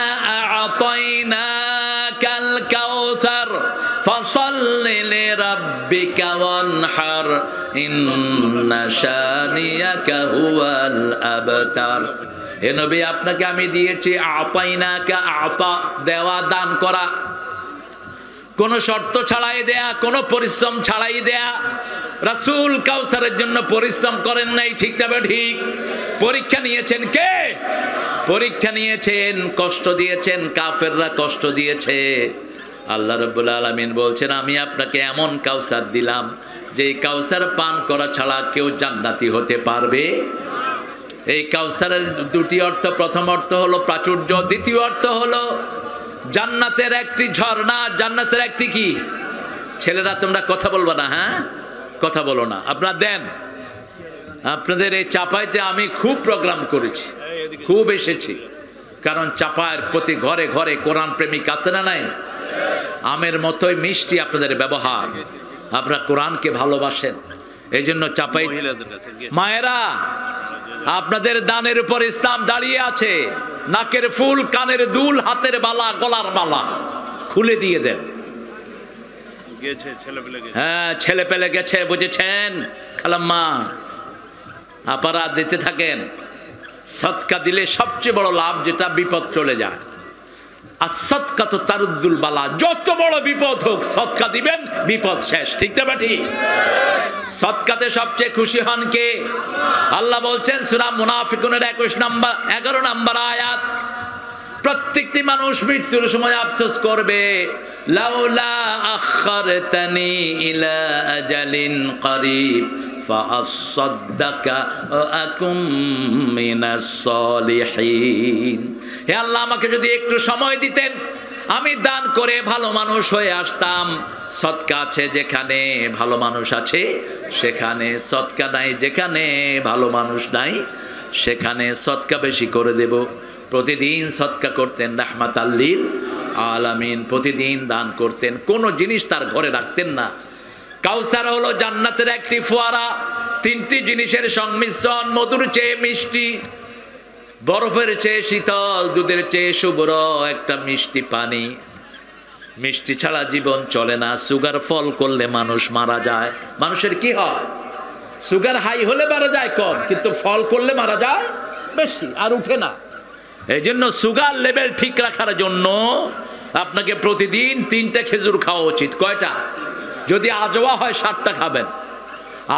আ'তাইনাকাল কাউসার ফাসাল্লি লিরাব্বিকা ওয়ানহার ইন্না শানিয়াকা হুয়াল আবতার। হে নবী, আপনাকে আমি দিয়েছি আ'তাইনাকা, আ'তা দেওয়া, দান করা, কোনো শর্ত ছাড়াই দেয়া, কোনো পরিশ্রম ছাড়াই দেয়া। রাসূল কাউসারের জন্য পরিশ্রম করেন নাই, ঠিক না ঠিক? পরীক্ষা নিয়েছেন কে? পরীক্ষা নিয়েছেন, কষ্ট দিয়েছেন, কাফেররা কষ্ট দিয়েছে। আল্লাহ রাব্বুল আলামিন বলছেন, আমি আপনাকে এমন কাউসার দিলাম যে এই কাউসার পান করা ছাড়া কেউ জান্নাতি হতে পারবে। এই কাউসারের দুটি অর্থ, প্রথম অর্থ হলো প্রাচুর্য, দ্বিতীয় অর্থ হলো জান্নাতের একটি ঝর্ণা, জান্নাতের একটি কি? ছেলেরা তোমরা কথা বলবা না, হ্যাঁ কথা বলো না, আপনারা দেন। আপনাদের এই চাপাইতে আমি খুব প্রোগ্রাম করেছি, খুব এসেছি, কারণ চাপায়ের প্রতি ঘরে ঘরে কোরআন প্রেমিক আছে না নাই? আমের মতোই মিষ্টি আপনাদের ব্যবহার, আপনারা কোরআনকে ভালোবাসেন। এই জন্য চাপাই মায়েরা, আপনাদের দানের উপর ইসলাম দাঁড়িয়ে আছে। নাকের ফুল, কানের দুল, হাতের বালা, গলার বালা খুলে দিয়ে দেন। হ্যাঁ, ছেলে পেলে গেছে, বুঝেছেন? খালাম্মা আপারা দিতে থাকেন। সদকা দিলে সবচেয়ে বড় লাভ যেটা, বিপদ চলে যায়। আর সদকা তো তারুদ্দুল বালা, যত বড় বিপদ হোক সদকা দিবেন, বিপদ শেষ। ঠিক না ঠিক? সদকাতে সবচেয়ে খুশি হন কে? আল্লাহ বলছেন সূরা মুনাফিকুনের 11 নম্বর আয়াত, প্রত্যেকটি মানুষ মৃত্যুর সময় আফসোস করবে, লাউলা আখারতানি ইলা আজালিন করিব ফাআসাদদাকা ওয়া আকুম মিনাস সলিহিন। হে আল্লাহ, আমাকে যদি একটু সময় দিতেন, আমি দান করে ভালো মানুষ হয়ে আসতাম। সদকা আছে যেখানে ভালো মানুষ আছে সেখানে, সদকা নাই যেখানে ভালো মানুষ নাই সেখানে সদকা বেশি করে দেব। প্রতিদিন সদকা করতেন রাহমাতাল লিল আলামিন, প্রতিদিন দান করতেন, কোনো জিনিস তার ঘরে রাখতেন না। কাউসার হলো জান্নাতের একটি ফোয়ারা, তিনটি জিনিসের সংমিশ্রণ, মধুর চেয়ে মিষ্টি, বরফের চেয়ে শীতল, দুধের চেয়ে শুভ্র একটা মিষ্টি পানি। মিষ্টি ছাড়া জীবন চলে না। সুগার ফল করলে মানুষ মারা যায়। মানুষের কি হয়? সুগার হাই হলে মারা যায় কম, কিন্তু ফল করলে মারা যায় বেশি, আর উঠে না। এই জন্য সুগার লেভেল ঠিক রাখার জন্য আপনাকে প্রতিদিন 3টা খেজুর খাওয়া উচিত। কয়টা? যদি আজওয়া হয় 7টা খাবেন।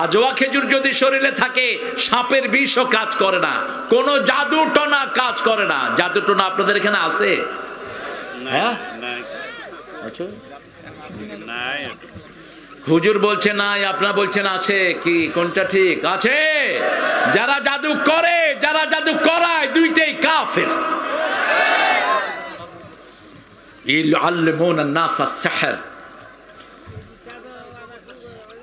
আজওয়া খেজুর যদি শরীরে থাকে, সাপের বিষও কাজ করে না, কোনো জাদু টনা কাজ করে না। জাদু টনা আপনাদের এখানে আছে? হ্যাঁ, হুজুর বলছে নাই, আপনারা বলছেন আছে। কি কোনটা ঠিক? আছে। যারা জাদু করে, যারা জাদু করায়, দুইটাই কাফের। ইউআল্লিমুনান নাস আস-সিহর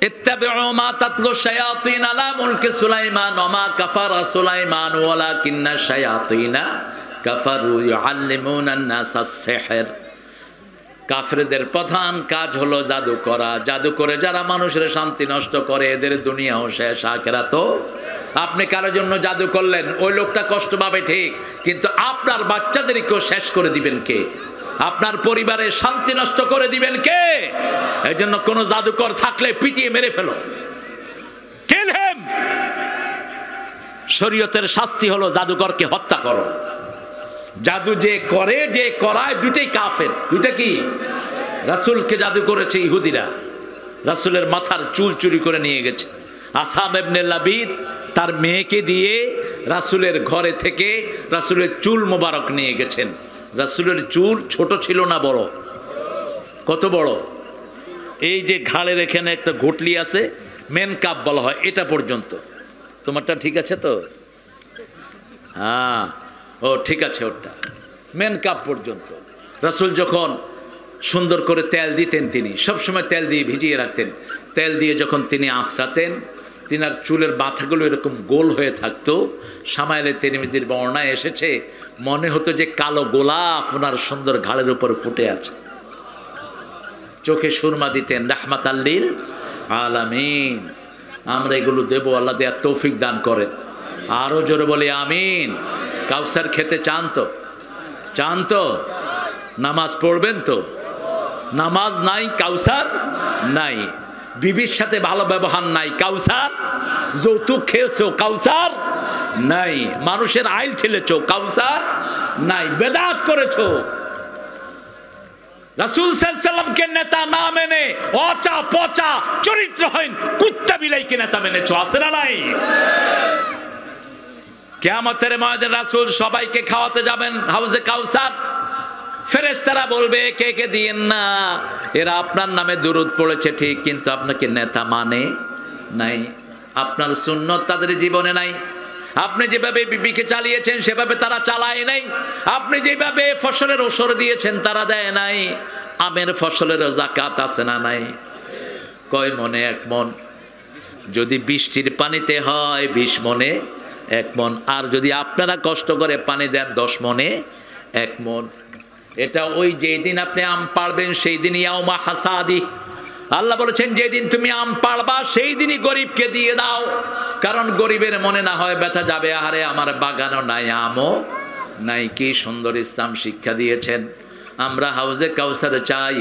ইত্তাবিউ মা তাতলু শায়াতিন আলা মুলকি সুলাইমান ওয়া মা কাফারা সুলাইমান ওয়ালাকিন্না শায়াতিনা কাফারু ইউআল্লিমুনান নাস আস-সিহর। কাফেরদের প্রধান কাজ হলো জাদু করা। জাদু করে যারা মানুষের শান্তি নষ্ট করে, এদের দুনিয়াও শেষ, আখিরাতও। আপনি কারোর জন্য জাদু করলেন, ওই লোকটা কষ্ট পাবে ঠিক, কিন্তু আপনার বাচ্চাদেরকেও শেষ করে দিবেন কে? আপনার পরিবারের শান্তি নষ্ট করে দিবেন কে? এই জন্য কোন জাদুকর থাকলে পিটিয়ে মেরে ফেলো, কিল হিম। শরীয়তের শাস্তি হলো জাদুকরকে হত্যা করো। জাদু যে করে, যে করায়, দুইটাই কাফের। দুইটা কি? রাসূলকে জাদু করেছে ইহুদিরা, রাসূলের মাথার চুল চুরি করে নিয়ে গেছে। আসাম ইবনে লাবিদ তার মেয়েকে দিয়ে রাসূলের ঘরে থেকে রাসূলের চুল মোবারক নিয়ে গেছেন। রাসূলের চুল ছোট ছিল না বড়? কত বড়? এই যে ঘাড়ের এখানে একটা ঘটলি আছে, মেন কাপ বলা হয়, এটা পর্যন্ত। তোমারটা ঠিক আছে তো? হ্যাঁ, ও ঠিক আছে, ওটা মেন কাপ পর্যন্ত। রাসূল যখন সুন্দর করে তেল দিতেন, তিনি সবসময় তেল দিয়ে ভিজিয়ে রাখতেন। তেল দিয়ে যখন তিনি আঁচড়াতেন, তিনার চুলের মাথাগুলো এরকম গোল হয়ে থাকতো। সামাইলে তিরমিজির বর্ণনায় এসেছে, মনে হতো যে কালো গোলাপ ওনার সুন্দর ঘাড়ের উপর ফুটে আছে। চোখে সুরমা দিতেন, রাহমাতাল লিল আলামিন। আমরা এগুলো দেব, আল্লাহ দেয়ার তৌফিক দান করেন। আরো জোরে বলি আমিন। কাউসার খেতে চান তো? চান তো? নামাজ পড়বেন তো? নামাজ নাই, কাউসার নাই। বিবির সাথে ভালো ব্যবহার নাই, কাউসার। যৌতুক খেয়েছো, কাউসার নাই। মানুষের আইল ঠেলেছো, কাউসার নাই। বেদাত করেছো। রাসূল সাল্লাল্লাহু আলাইহি সাল্লামকে নেতা না মেনে অচা পচা চরিত্রহীন কুত্তা বিলাইকে নেতা মেনেছো, আছে না নাই? কিয়ামতের ময়দানে রাসূল সবাইকে খাওয়াতে যাবেন হাউজে কাউসার। ফেরেশতারা বলবে, কে কে দিয়েন না, এরা আপনার নামে দুরূদ পড়েছে ঠিক, কিন্তু আপনাকে নেতা মানে নাই। আপনার সুন্নত তাদের জীবনে নাই। আপনি যেভাবে বিবিকে চালিয়েছেন সেভাবে তারা চালায় নাই। আপনি যেভাবে ফসলের ওসর দিয়েছেন তারা দেয় নাই। আমের ফসলের যাকাত আছে না নাই? কয় মনে? 1 মণ। যদি বৃষ্টির পানিতে হয় 20 মণে 1 মণ, আর যদি আপনারা কষ্ট করে পানি দেন 10 মণে 1 মণ। এটা ওই যেদিন আপনি আম পাড়বেন সেই দিন ইয়াউমা হাসাদি। আল্লাহ বলেছেন, যেদিন তুমি আম পাড়বা সেই দিনই গরিবকে দিয়ে দাও, কারণ গরিবের মনে না হয় ব্যথা যাবে, আরে আমার বাগানও নাই, আমও নাই। কি সুন্দর ইসলাম শিক্ষা দিয়েছেন। আমরা হাউজে কাউসারে চাই।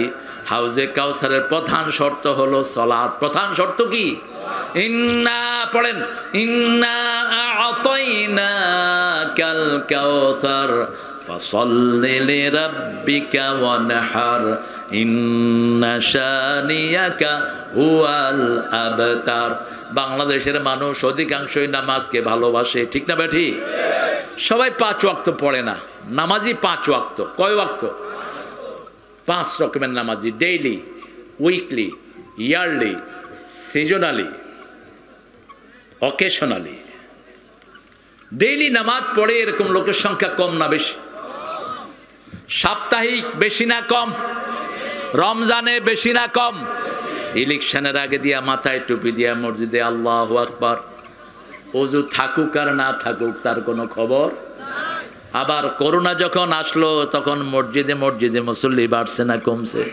হাউজে কাউসারের প্রধান শর্ত হলো সালাত। প্রধান শর্ত কি? ইন্না পড়েন ইন্না আ'তাইনাকাল কাউসার ফাসাল্লি লিরাব্বিকা ওয়ানহার ইন্না শানিয়াকা হুয়াল আবতার। বাংলাদেশের মানুষ অধিকাংশই নামাজকে ভালোবাসে, ঠিক না বেঠি? সবাই 5 ওয়াক্ত পড়ে না, নামাজি 5 ওয়াক্ত। কয় ওয়াক্ত? 5 রকমের নামাজি, daily, weekly, yearly, seasonally, occasionally. Daily নামাজ পড়ে এরকম লোকের সংখ্যা কম না বেশি? সাপ্তাহিক বেশি না কম? রমজানে বেশি না কম? ইলেকশনের আগে দিয়া মাথায় টুপি দিয়া মসজিদে আল্লাহু আকবার, ওযু থাকুক আর না থাকুক তার কোনো খবর। আবার করোনা যখন আসলো তখন মসজিদে মসজিদে মুসল্লি বাড়ছে না কমছে?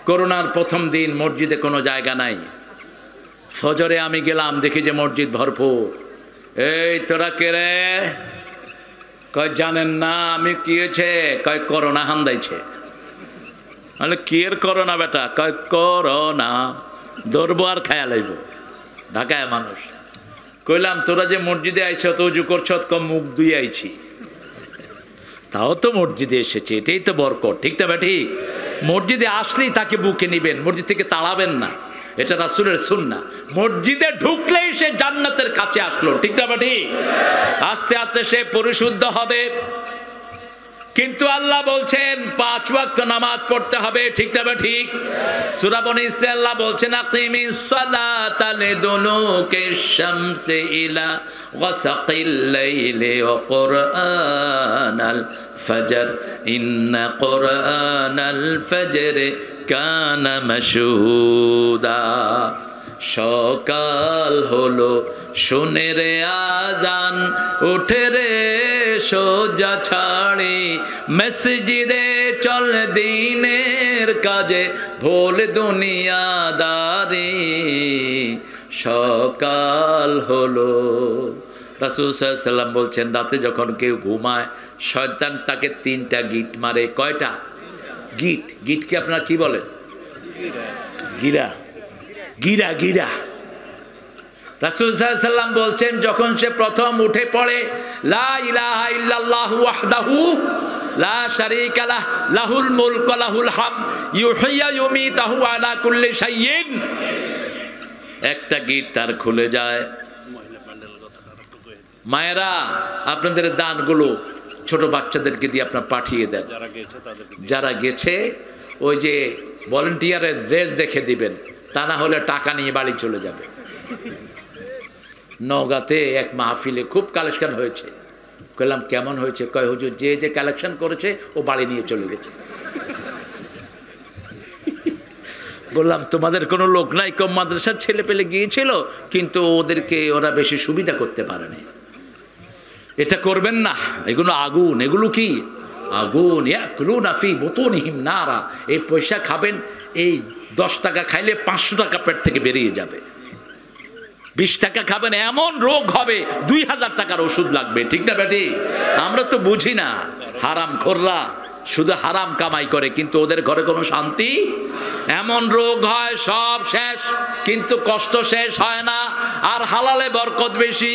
করোনার প্রথম দিন মসজিদে কোনো জায়গা নাই, ফজরে আমি গেলাম, দেখি যে মসজিদ ভরপুর। এই তোরা কে রে? কয় জানেন না। আমি কি হয়েছে? কয় করোনা হান্দাইছে। মানে কি এর করোনা বেটা? কয় করোনা, ধরবো আর খায়া লাইব। ঢাকায় মানুষ। কইলাম তোরা যে মসজিদে আইছ তো উজু করছ, মুখ ধুয়ে আইছি। তাও তো মসজিদে এসেছে, এটাই তো বরকত, ঠিক না ঠিক? মসজিদে আসলেই তাকে বুকে নিবেন, মসজিদ থেকে তাড়াবেন না, এটা রাসূলের সুন্নাহ। মসজিদে ঢুকলেই সে জান্নাতের কাছে আসলো, ঠিক না ঠিক? আস্তে আস্তে সে পরিশুদ্ধ হবে। কিন্তু আল্লাহ বলছেন 5 ওয়াক্ত নামাজ পড়তে হবে, ঠিক না ঠিক? সূরা বনী ইসরাঈল আল্লাহ বলছেন আকিমিস সালাতা লিদুলুকিশ শামসি ইলা ওয়াসাকিল লাইলি ওয়া কুরআনাল ফজর ইন্না কুরআনাল ফজরি কানা মাশহুদা। সকাল হলো শুনে রে আজান, উঠে রে সোজা ছাড়ি, মসজিদে চল দিনের কাজে, ভোল দুনিয়াদারি। সকাল হলো। রাসূল সাল্লাল্লাহু আলাইহি ওয়াসাল্লাম বলছেন রাতে যখন কেউ ঘুমায় শয়তান তাকে 3টা গিট মারে। কয়টা গিট? গিটকে আপনারা কি বলেন? গিরা। গিরা গিরা। রাসূল সাল্লাল্লাহু আলাইহি ওয়াসাল্লাম বলছেন যখন সে প্রথম উঠে পড়ে লা ইলাহা ইল্লাল্লাহু ওয়াহদাহু লা শারীকা লাহ লাহুল মুলক ওয়া লাহুল হামদ ইউহয়ি ওয়া ইউমীতু আলা কুল্লি শাইইন, একটা গিট তার খুলে যায়। মায়েরা আপনাদের দানগুলো ছোট বাচ্চাদেরকে দিয়ে আপনারা পাঠিয়ে দেন, যারা গেছে ওই যে ভলান্টিয়ারের ড্রেস দেখে দিবেন, তা না হলে টাকা নিয়ে বাড়ি চলে যাবে। নওগাঁতে এক মাহফিলে খুব কালেকশন হয়েছে। কইলাম কেমন হয়েছে? কয় হুজুর যে যে কালেকশন করেছে ও বাড়ি নিয়ে চলে গেছে। বললাম তোমাদের কোনো লোক নাই? কম মাদ্রাসার ছেলে পেলে গিয়েছিল কিন্তু ওদেরকে ওরা বেশি সুবিধা করতে পারেনি। এটা করবেন না, এগুলো আগুন। এগুলো কি আগুন? ইয়াকুলুনা ফি বুতুনিহিম নারা। এই পয়সা খাবেন, এই 10 টাকা খাইলে 500 টাকা পেট থেকে বেরিয়ে যাবে। 20 টাকা খাবেন, এমন রোগ হবে 2000 টাকার ওষুধ লাগবে, ঠিক না বেটি? আমরা তো বুঝি না। হারাম খোররা শুধু হারাম কামাই করে, কিন্তু ওদের ঘরে কোনো শান্তি। এমন রোগ হয় সব শেষ, কিন্তু কষ্ট শেষ হয় না। আর হালালে বরকত বেশি,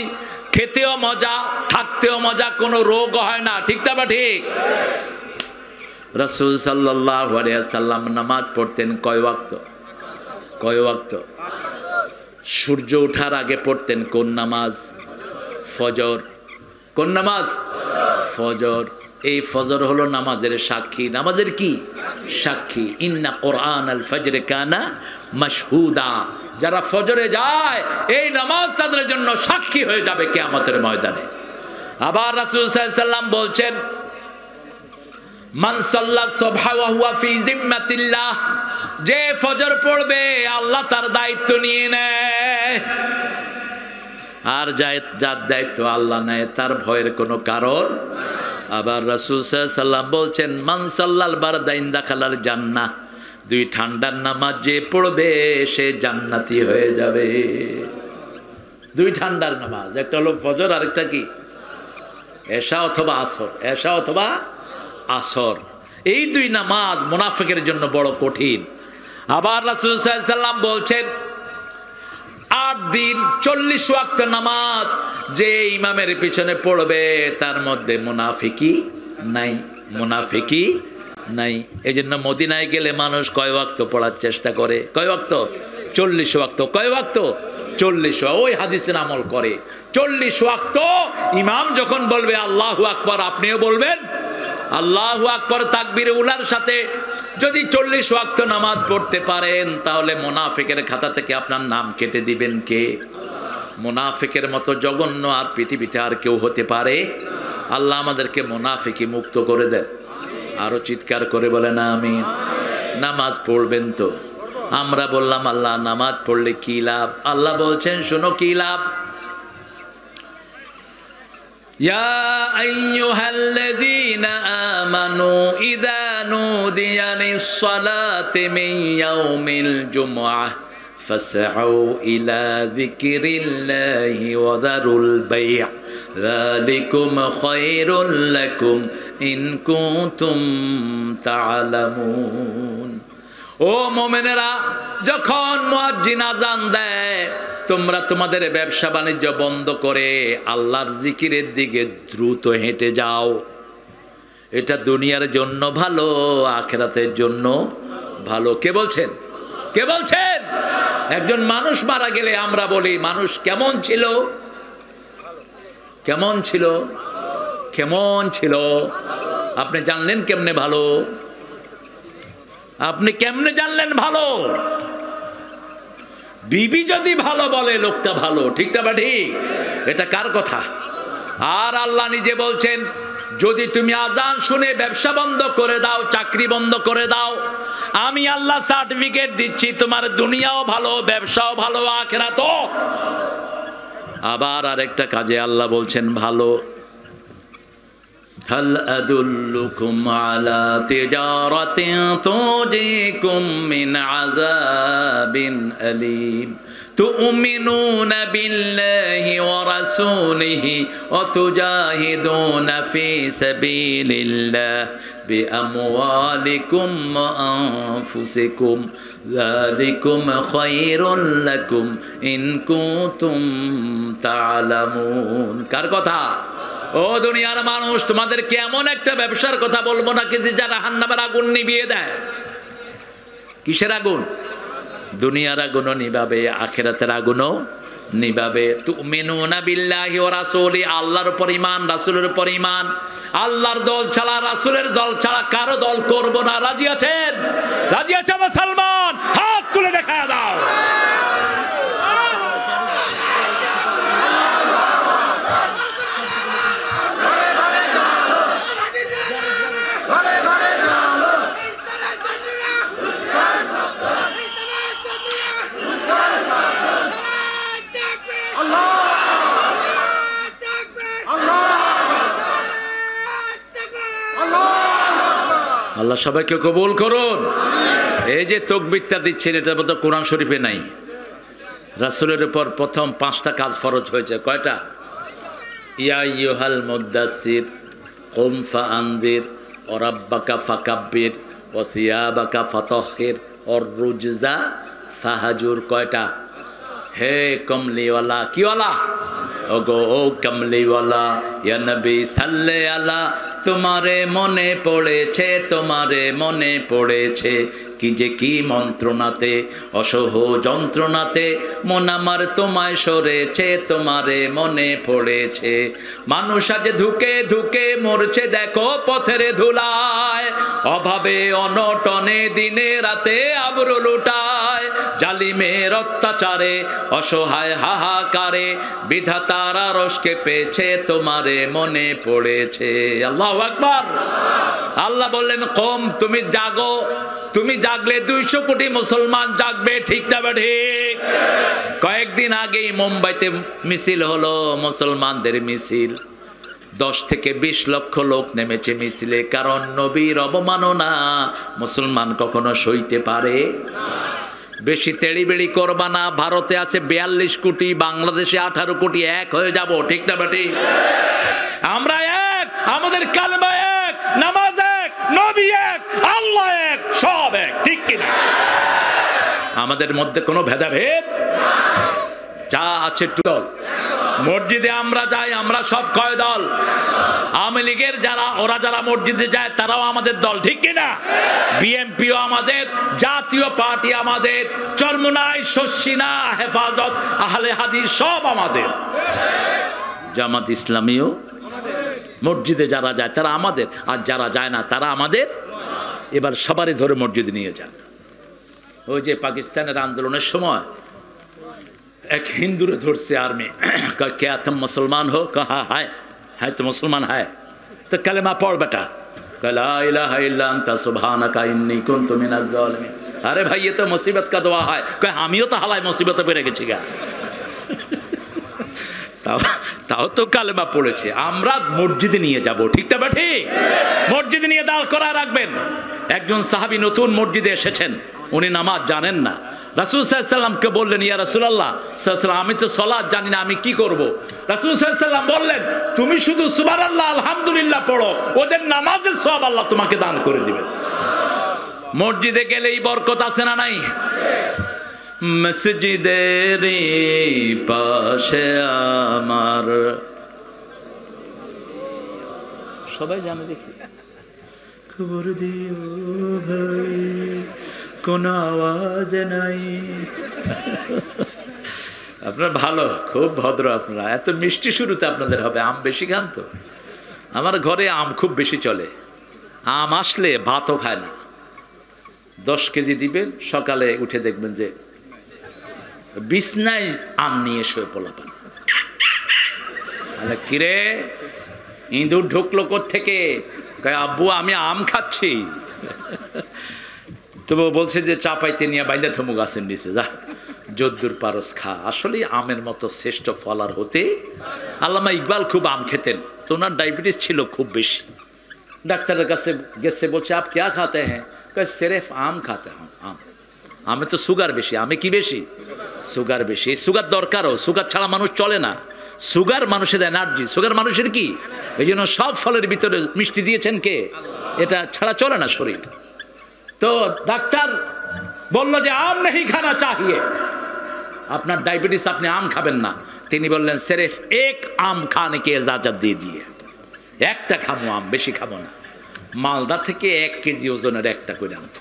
খেতেও মজা, থাকতেও মজা, কোনো রোগ হয় না, ঠিক না বা ঠিক? রাসূল সাল্লাল্লাহু আলাইহি ওয়াসাল্লাম নামাজ পড়তেন কয় ওয়াক্ত? কয় ওয়াক্ত? সূর্য ওঠার আগে পড়তেন কোন নামাজ? ফজর। কোন নামাজ? ফজর। এই ফজর হলো নামাজের সাক্ষী। নামাজের কি সাক্ষী? ইন্না কুরআনাল ফজর কানা মাশহুদা। যারা ফজরে যায় এই নামাজ তাদের জন্য সাক্ষী হয়ে যাবে কিয়ামতের ময়দানে। আবার রাসূল সাল্লাল্লাহু আলাইহি ওয়াসাল্লাম বলছেন মান সাল্লা সুবহা ওয়া হুয়া ফি জিম্মাতিল্লাহ, যে ফজর পড়বে আল্লাহ তার দায়িত্ব নিয়ে নেয়। আর যার দায়িত্ব আল্লাহ নেয় তার ভয়ের কোনো কারণ। আবার রাসূল সাল্লাল্লাহু আলাইহি ওয়াসাল্লাম বলছেন মান সাল্লাল বারদাইন দাখালাল জান্নাহ, 2 ঠান্ডার নামাজ যে পড়বে সে জান্নাতি হয়ে যাবে। 2 ঠান্ডার নামাজ, একটা হলো ফজর, আরেকটা কি এশা অথবা আসর। এশা অথবা আসর, এই 2 নামাজ মুনাফিকের জন্য বড় কঠিন। আবার রাসূল সাল্লাল্লাহু আলাইহি ওয়াসাল্লাম বলছেন 8 দিন 40 ওয়াক্ত নামাজ যে ইমামের পিছনে পড়বে তার মধ্যে মুনাফিকি নাই, মুনাফিকি নাই। এই জন্য মদিনায় গেলে মানুষ কয় ওয়াক্ত পড়ার চেষ্টা করে? কয় ওয়াক্ত? 40 ওয়াক্ত। কয় ওয়াক্ত? 40। ওই হাদিসের আমল করে। 40 ওয়াক্ত ইমাম যখন বলবে আল্লাহু আকবার, আপনিও বলবেন আল্লাহু আকবার তাকবীরে উলার সাথে। যদি 40 ওয়াক্ত নামাজ পড়তে পারেন তাহলে মুনাফিকের খাতা থেকে আপনার নাম কেটে দিবেন কে? মুনাফিকের মতো জঘন্য আর পৃথিবীতে আর কেউ হতে পারে? আল্লাহ আমাদেরকে মুনাফিকি মুক্ত করে দেন। আরো চিৎকার করে বলেন আমিন। নামাজ পড়বেন তো? আমরা বললাম আল্লাহ নামাজ পড়লে কি লাভ? আল্লাহ বলছেন শোনো কি লাভ। ইয়া আইয়ুহাল্লাযীনা আমানু ইযা নুদিয়া লিস-সালাতি মিন ইয়াউমিল জুমআহ ফাসআউ ইলা যিকরিল্লাহি ওয়া যারুল বাই', যালিকুম খায়রুল লাকুম ইন কুনতুম তা'লামুন। ও মুমিনেরা, যখন মুয়াজ্জিন আযান দেয় তোমরা তোমাদের ব্যবসা বাণিজ্য বন্ধ করে আল্লাহর জিকিরের দিকে দ্রুত হেঁটে যাও। এটা দুনিয়ার জন্য ভালো, আখিরাতের জন্য ভালো। কে বলছেন? কে বলছেন? একজন মানুষ মারা গেলে আমরা বলি মানুষ কেমন ছিল? কেমন ছিল? কেমন ছিল? আপনি জানলেন কেমনে ভালো? আপনি কেমনে জানলেন ভালো? বিবি যদি ভালো বলে লোকটা ভালো, ঠিক না ঠিক? এটা কার কথা? আর আল্লাহ নিজে বলছেন যদি তুমি আজান শুনে ব্যবসা বন্ধ করে দাও, চাকরি বন্ধ করে দাও, আমি আল্লাহ সার্টিফিকেট দিচ্ছি তোমার দুনিয়াও ভালো, ব্যবসাও ভালো, আখিরাতও। আবার আরেকটা কাজে আল্লাহ বলছেন ভালো। হাল আদুল্লুকুম আলা তিজারাতিন তুজিকুম মিন আযাবিন আলীম তুমিনুনা বিল্লাহি ওয়া রাসূলিহি ওয়া তুজাহিদুনা ফি সাবিলিল্লাহ বিআমওয়ালিকুম ওয়া আনফুসিকুম যালিকুম খায়রুল লাকুম ইন কুনতুম তা'লামুন। কার কথা? ও দুনিয়ার মানুষ, তোমাদেরকে এমন একটা ব্যবসার কথা বলবো নাকি যে যারা জাহান্নামের আগুন নিভিয়ে দেয়। কিসের আগুন? দুনিয়ার আগুনও নিভাবে, আখিরাতের আগুনও নিভাবে। তুমিনুনা বিল্লাহি ওয়া রাসূলি, আল্লাহর উপর ঈমান, রাসূলের উপর ঈমান। আল্লাহর দল ছাড়া, রাসূলের দল ছাড়া কারো দল করব না। রাজি আছেন? রাজি আছে মুসলমান? হাত তুলে দেখায় দাও। আল্লাহ সবাইকে কবুল করুন। এই যে তাকবীরটা দিচ্ছেন এটা বোধহয় কোরআন শরীফে নাই। রাসূলের উপর প্রথম 5টা কাজ ফরজ হয়েছে। কয়টা? ইয়া আইয়ুহাল মুদ্দাসসির কুম ফাআনদির ওয়া রাব্বাকা ফাকাব্বির ওয়া থিয়াবাকা ফাতাহহির ওয়ার রুজজা ফাহাজুর। কয়টা? হে কমলিওয়ালা, কিওয়ালা? ওগো ও কমলিওয়ালা, ইয়া নবী সাল্লে আলা, তোমারে মনে পড়েছে, তোমারে মনে পড়েছে কি যে কি মন্ত্রণাতে, অসহ যন্ত্রণাতে মন আমার তোমায় সরেছে, তোমারে মনে পড়েছে। মানুষ আজ ধুকে ধুকে মরছে দেখো পথের ধুলায়, অভাবে অনটনে দিনে রাতে আবরু লুটায়, জালিমের অত্যাচারে অসহায় হাহাকারে বিধাতার আরশকে পেয়েছে, তোমারে মনে পড়েছে। আল্লাহু আকবার। আল্লাহ বললেন কম, তুমি জাগো। তুমি জাগলে 200 কোটি মুসলমান জাগবে, ঠিক না ঠিক? কয়েকদিন আগেই মুম্বাইতে মিছিল হলো, মুসলমানদের মিছিল। 10 থেকে 20 লক্ষ লোক নেমেছে মিছিলে। কারণ নবীর অবমাননা মুসলমান কখনো সইতে পারে? বেশি তেড়িবেড়ি করবা না। ভারতে আছে 42 কোটি, বাংলাদেশে 18 কোটি, এক হয়ে যাব, ঠিক না বেটি? আমরা এক, আমাদের কালেমা এক, নামাজ এক, নবী এক, আল্লাহ এক, সব এক, ঠিক কিনা? আমাদের মধ্যে কোনো ভেদাভেদ যা আছে দল। মসজিদে আমরা যাই, আমরা সব কয় দল? আওয়ামী লীগের যারা মসজিদে যায় তারাও আমাদের দল, ঠিক কিনা? বিএনপিও আমাদের, জাতীয় পার্টি আমাদের, চরমোনাই, শর্ষিনা, হেফাজত, আহলে হাদিস সব আমাদের। জামাত ইসলামীও মসজিদে যারা যায় তারা আমাদের, আর যারা যায় না তারা আমাদের। এবার সবারই ধরে মসজিদে নিয়ে যান। ওই যে পাকিস্তানের আন্দোলনের সময় এক হিন্দুরে ধরছে আর্মি, क्या तुम मुसलमान हो? कहा है तो मुसलमान है, तो कलेमा पढ़ बेटा, ला इलाहा इल्ला अंता सुब्हानका इन्नी कुन्तु मिनज़ ज़ालिमीन। अरे भाई ये तो मुसीबत का दुआ है। कहे आमिও তো হালায় মুসিবতে পড়ে গেছি গা। তাও তো কালেমা পড়েছে। আমরা মসজিদে নিয়ে যাব, ঠিক না ঠিক? মসজিদে নিয়ে দাঁড় করায় রাখবেন। একজন সাহাবী নতুন মসজিদে এসেছেন, উনি নামাজ জানেন না। রাসূল সাল্লাল্লাহু আলাইহি ওয়াসাল্লামকে বললেন, ইয়া রাসূলুল্লাহ সাল্লাল্লাহু, আমি তো সালাত জানি না, আমি কি করব? রাসূল সাল্লাল্লাহু আলাইহি ওয়াসাল্লাম বললেন, তুমি শুধু সুবহানাল্লাহ আলহামদুলিল্লাহ পড়ো, ওদের নামাজের সওয়াব আল্লাহ তোমাকে দান করে দিবেন। মসজিদে গেলেই বরকত আছে না নাই? মসজিদের পাশে আমার, সবাই জানে দেখি, খবর দিও ভাই কোন আওয়াজ নাই। আপনার ভালো, খুব ভদ্র আপনারা, এত মিষ্টি শুরুতে আপনাদের হবে। আম বেশি খান তো? আমার ঘরে আম খুব বেশি চলে। আম আসলে ভাতও খায় না। 10 কেজি দিবেন, সকালে উঠে দেখবেন যে বিছনায় আম নিয়ে শুয়ে পোলাপান। কিরে ইঁদুর ঢুকলো কোত্থেকে? আব্বু আমি আম খাচ্ছি। তবু বলছে যে চাপাইতে নিয়ে বাইন্দা থমু গাছের নিচে, যা যদ্দুর পারস খা। আসলে আমের মতো শ্রেষ্ঠ ফল আর হতে। আল্লামা ইকবাল খুব আম খেতেন, তো ওনার ডায়াবেটিস ছিল খুব বেশি। ডাক্তারের কাছে গেছে, বলছে আপ ক্যা খাতে হ্যাঁ? সিরেফ আম খাতে হ্যাঁ। আম, আমে তো সুগার বেশি। আমি কি বেশি? সুগার বেশি। সুগার দরকারও, সুগার ছাড়া মানুষ চলে না। সুগার মানুষের এনার্জি, সুগার মানুষের কি? এই জন্য সব ফলের ভিতরে মিষ্টি দিয়েছেন কে? এটা ছাড়া চলে না শরীর। তো ডাক্তার বলল যে আম নেই খানা চাহিয়ে, আপনার ডায়াবেটিস, আপনি আম খাবেন না। তিনি বললেন সিরেফ এক আম খানে কে ইজাজত দিয়ে দিয়ে, একটা খাবো আম, বেশি খাবো না। মালদা থেকে 1 কেজি ওজনের একটা করে আনতো।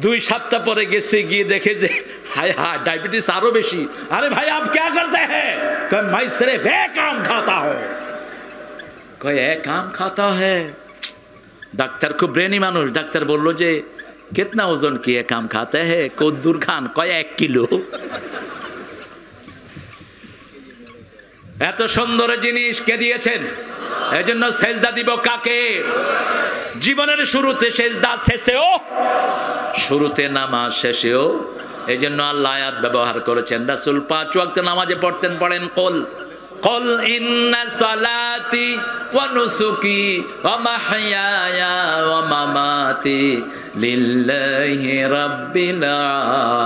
2 সপ্তাহ পরে গেছে, গিয়ে দেখে যে হায় হায় ডায়াবেটিস আরো বেশি। আরে ভাই আপ क्या करते हैं? कहे मैं सिर्फ एक आम खाता हूं। कहे एक आम खाता है? ডাক্তার খুব ব্রেনি মানুষ। ডাক্তার বলল যে कितना ওজন কি এক আম খাতে है? কদ্দুর খান? কয় 1 কিলো। এত সুন্দর জিনিস কে দিয়েছেন? এজন্য সেজদা দিব কাকে? জীবনের শুরুতে সেজদা, শেষেও, শুরুতে নামাজ, শেষেও। এই জন্য আল্লাহ আয়াত ব্যবহার করেছেন। রাসূল 5 ওয়াক্ত নামাজে পড়েন কল কল ইন্না সালাতি ওয়া নুসুকি ওয়া মাহইয়ায়া ওয়া মামাতি লিল্লাহি রাব্বিল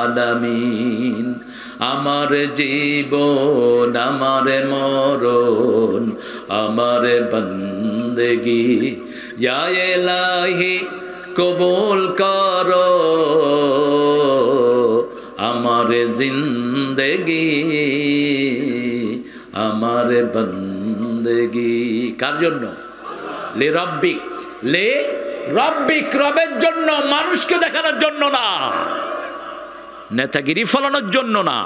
আলামিন। আমার জীবন, আমার মরণ, আমার বন্দেগি ইয়া ইলাহি কবুল করো আমার জিন্দেগি, আমার বন্দেগি। কার জন্য? লে রব্বিক, লে রব্বিক, রবের জন্য, মানুষকে দেখানোর জন্য না, নেতাগিরি ফলানোর জন্য না।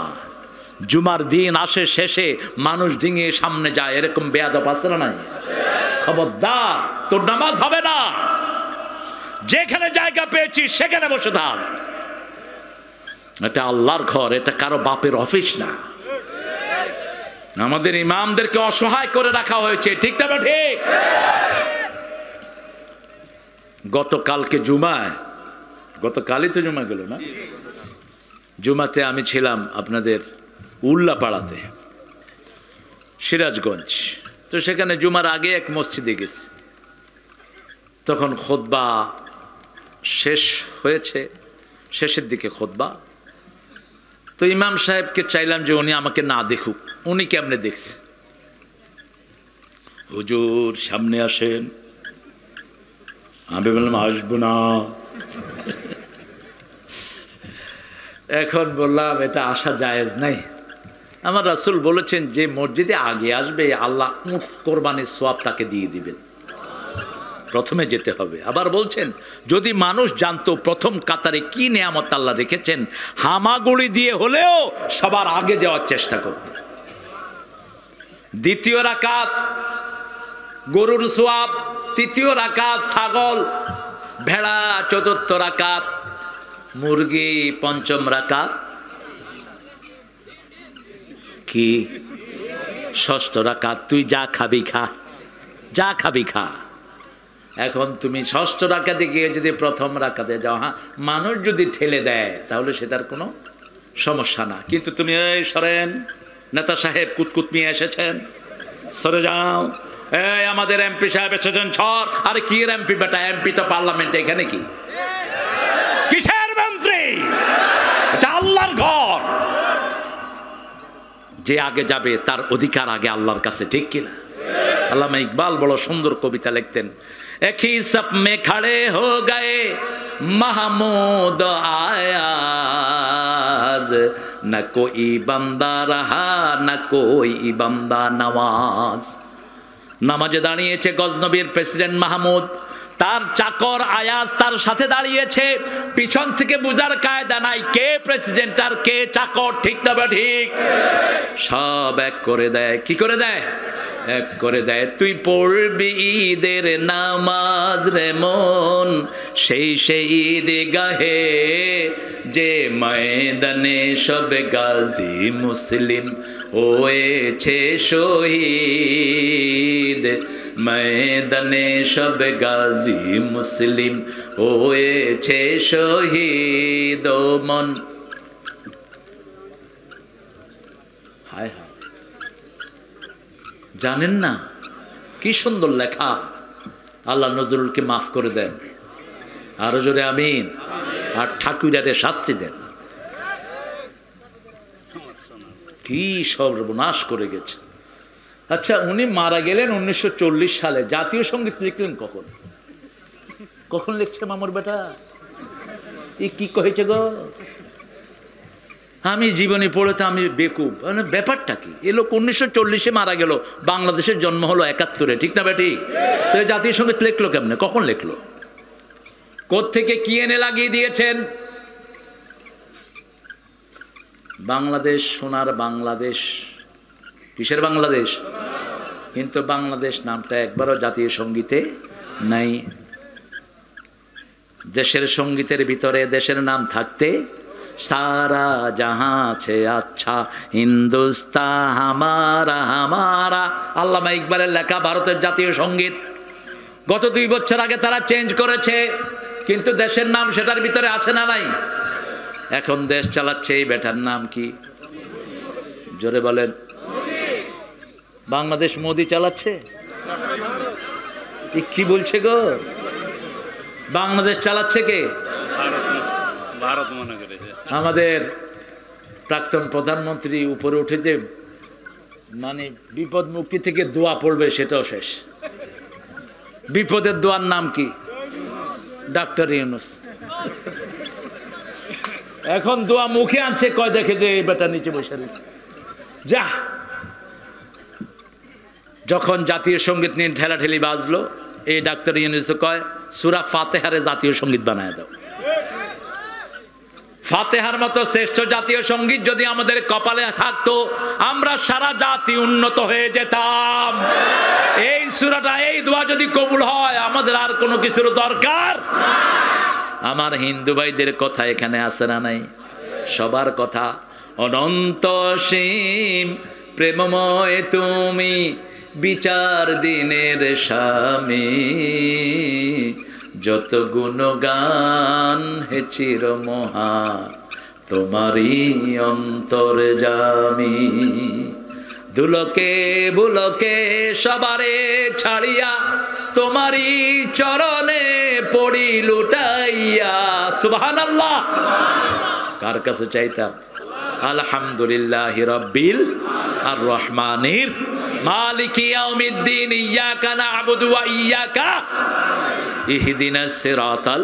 জুমার দিন আসে, শেষে মানুষ ডিঙিয়ে সামনে যায়, এরকম বেয়াদব আছে না নাই? খবরদার, তোর নামাজ হবে না। যেখানে জায়গা পেয়েছিস সেখানে বসে থাক। এটা আল্লাহর ঘর, এটা কারো বাপের অফিস না। আমাদের ইমামদেরকে অসহায় করে রাখা হয়েছে, ঠিক না ঠিক? গতকালকে জুমায়, গতকালই তো জুমা গেল না, জুমাতে আমি ছিলাম আপনাদের উল্লাপাড়াতে, সিরাজগঞ্জ। তো সেখানে জুমার আগে এক মসজিদে গেছি। তখন খুতবা শেষ হয়েছে, শেষের দিকে খুতবা। তো ইমাম সাহেবকে চাইলাম যে উনি আমাকে না দেখুক। উনি কেমনে দেখছে? হুজুর সামনে আসেন। আমি বললাম আসবো না। এখন বললাম এটা আসা জায়েজ নাই। আমার রাসূল বলেছেন যে মসজিদে আগে আসবে আল্লাহ উট কোরবানির সওয়াব তাকে দিয়ে দিবেন, প্রথমে যেতে হবে। আবার বলছেন যদি মানুষ জানতো প্রথম কাতারে কি নেয়ামত আল্লাহ রেখেছেন, হামাগুড়ি দিয়ে হলেও সবার আগে যাওয়ার চেষ্টা করত। দ্বিতীয় রাকাত গরুর সওয়াব, তৃতীয় রাকাত ছাগল ভেড়া, চতুর্থ রাকাত মুরগি, পঞ্চম রাকাত কি ষষ্ঠ রাকাত তুই যা খাবি খা, যা খাবি খা। এখন তুমি ষষ্ঠ রাকাতে গিয়ে যদি প্রথম রাকাতে যাও, হ্যাঁ মানুষ যদি ঠেলে দেয় তাহলে সেটার কোনো সমস্যা না, কিন্তু তুমি এই সরেন নেতা সাহেব কুতকুত নিয়ে এসেছেন, সরে যাও, এই আমাদের এমপি সাহেব এসেছেন ছর। আরে কি এমপি বেটা, এমপি তো পার্লামেন্টে, এখানে কি কিসের মন্ত্রী, এটা আল্লাহর ঘর। যে আগে যাবে তার অধিকার আগে আল্লাহর কাছে, ঠিক কিনা? আল্লামা ইকবাল বড় সুন্দর কবিতা লিখতেন, এক ही सब में खड़े हो गए महमूद आयाज, न कोई बंदा रहा न कोई बंदा नवाज। নামাজে দাঁড়িয়েছে গজনবীর প্রেসিডেন্ট মাহমুদ, তার চাকর আয়াজ তার সাথে দাঁড়িয়েছে। পিছন থেকে বুঝার কায়দা নাই কে প্রেসিডেন্ট আর কে চাকর, ঠিক না বা ঠিক? সব এক করে দেয়। কি করে দেয়? এক করে দেয়। তুই পড়বি ঈদের নামাজ রে মন, সেই সেই ঈদ গাহে যে ময়দানে সব গাজী মুসলিম হয়েছে শহীদ, ময়দানে সব গাজী মুসলিম হয়েছে শহীদ। ও মন, হায় হায়, জানেন না কি সুন্দর লেখা। আল্লাহ নজরুলকে মাফ করে দেন, আরো জোরে আমিন। আর ঠাকুরারে শাস্তি দেন, কি সর্বনাশ করে গেছে। আচ্ছা উনি মারা গেলেন 1940 সালে, জাতীয় সঙ্গীত লিখলেন কখন? কখন লিখছে মামুর বেটা? এ কি কহেছে গো? আমি জীবনে পড়েতে আমি বেকুব, মানে ব্যাপারটা কি? এ লোক 1940-এ মারা গেল, বাংলাদেশের জন্ম হলো 71-এ, ঠিক না বেটি? তো জাতীয় সঙ্গীত লিখলো কেমনে, কখন লিখলো, কোত্থেকে কি এনে লাগিয়ে দিয়েছেন? বাংলাদেশ সোনার বাংলাদেশ, কিসের বাংলাদেশ? কিন্তু বাংলাদেশ নামটা একবারও জাতীয় সঙ্গীতে নাই। দেশের সঙ্গীতের ভিতরে দেশের নাম থাকতে সারা জাহাঁ আছে আচ্ছা হিন্দুস্তা হামারা হামারা, আল্লামা ইকবালের লেখা ভারতের জাতীয় সঙ্গীত। গত 2 বছর আগে তারা চেঞ্জ করেছে, কিন্তু দেশের নাম সেটার ভিতরে আছে না নাই? এখন দেশ চালাচ্ছে এই বেটার নাম কি? জোরে বলেন। বাংলাদেশ মোদি চালাচ্ছে, কি বলছে গো? বাংলাদেশ চালাচ্ছে কে? ভারত মনে করেছে। আমাদের প্রাক্তন প্রধানমন্ত্রী উপরে উঠে যে মানে বিপদ মুক্তি থেকে দোয়া পড়বে সেটাও শেষ। বিপদের দোয়ার নাম কি? ডাক্তার ইউনূস। এখন দোয়া মুখে আনছে, কয় দেখে যে এই বেটা নিচে বসে রয়েছে। যা, যখন জাতীয় সঙ্গীত নিয়ে ঠেলাঠেলি বাজলো, এই ডাক্তার ইউনূস কয় সূরা ফাতিহারে জাতীয় সঙ্গীত বানায় দাও। ফাতিহার মতো শ্রেষ্ঠ জাতীয় সঙ্গীত যদি আমাদের কপালে থাকতো, আমরা সারা জাতি উন্নত হয়ে যেতাম। এই সূরাটা, এই দোয়া যদি কবুল হয়, আমাদের আর কোনো কিছুর দরকার। আমার হিন্দু ভাইদের কথা এখানে আসে না নাই? সবার কথা। অনন্ত সীম প্রেমময় তুমি, বিচার দিনের স্বামী, যত গুণগান হে চির মহান তোমারই অন্তর্যামী। দুলকে বুলকে সবারে ছাড়িয়া, তোমারই চরণে পড়ি লুটাইয়া। সুবহানাল্লাহ। কার কাছে চাইতাম? আলহামদুলিল্লাহি রাব্বিল আর রহমানির মালিকি ইয়াউমিদ্দিন, ইয়াকা না'বুদু ওয়া ইয়াকা ইহদিনাস সিরাতাল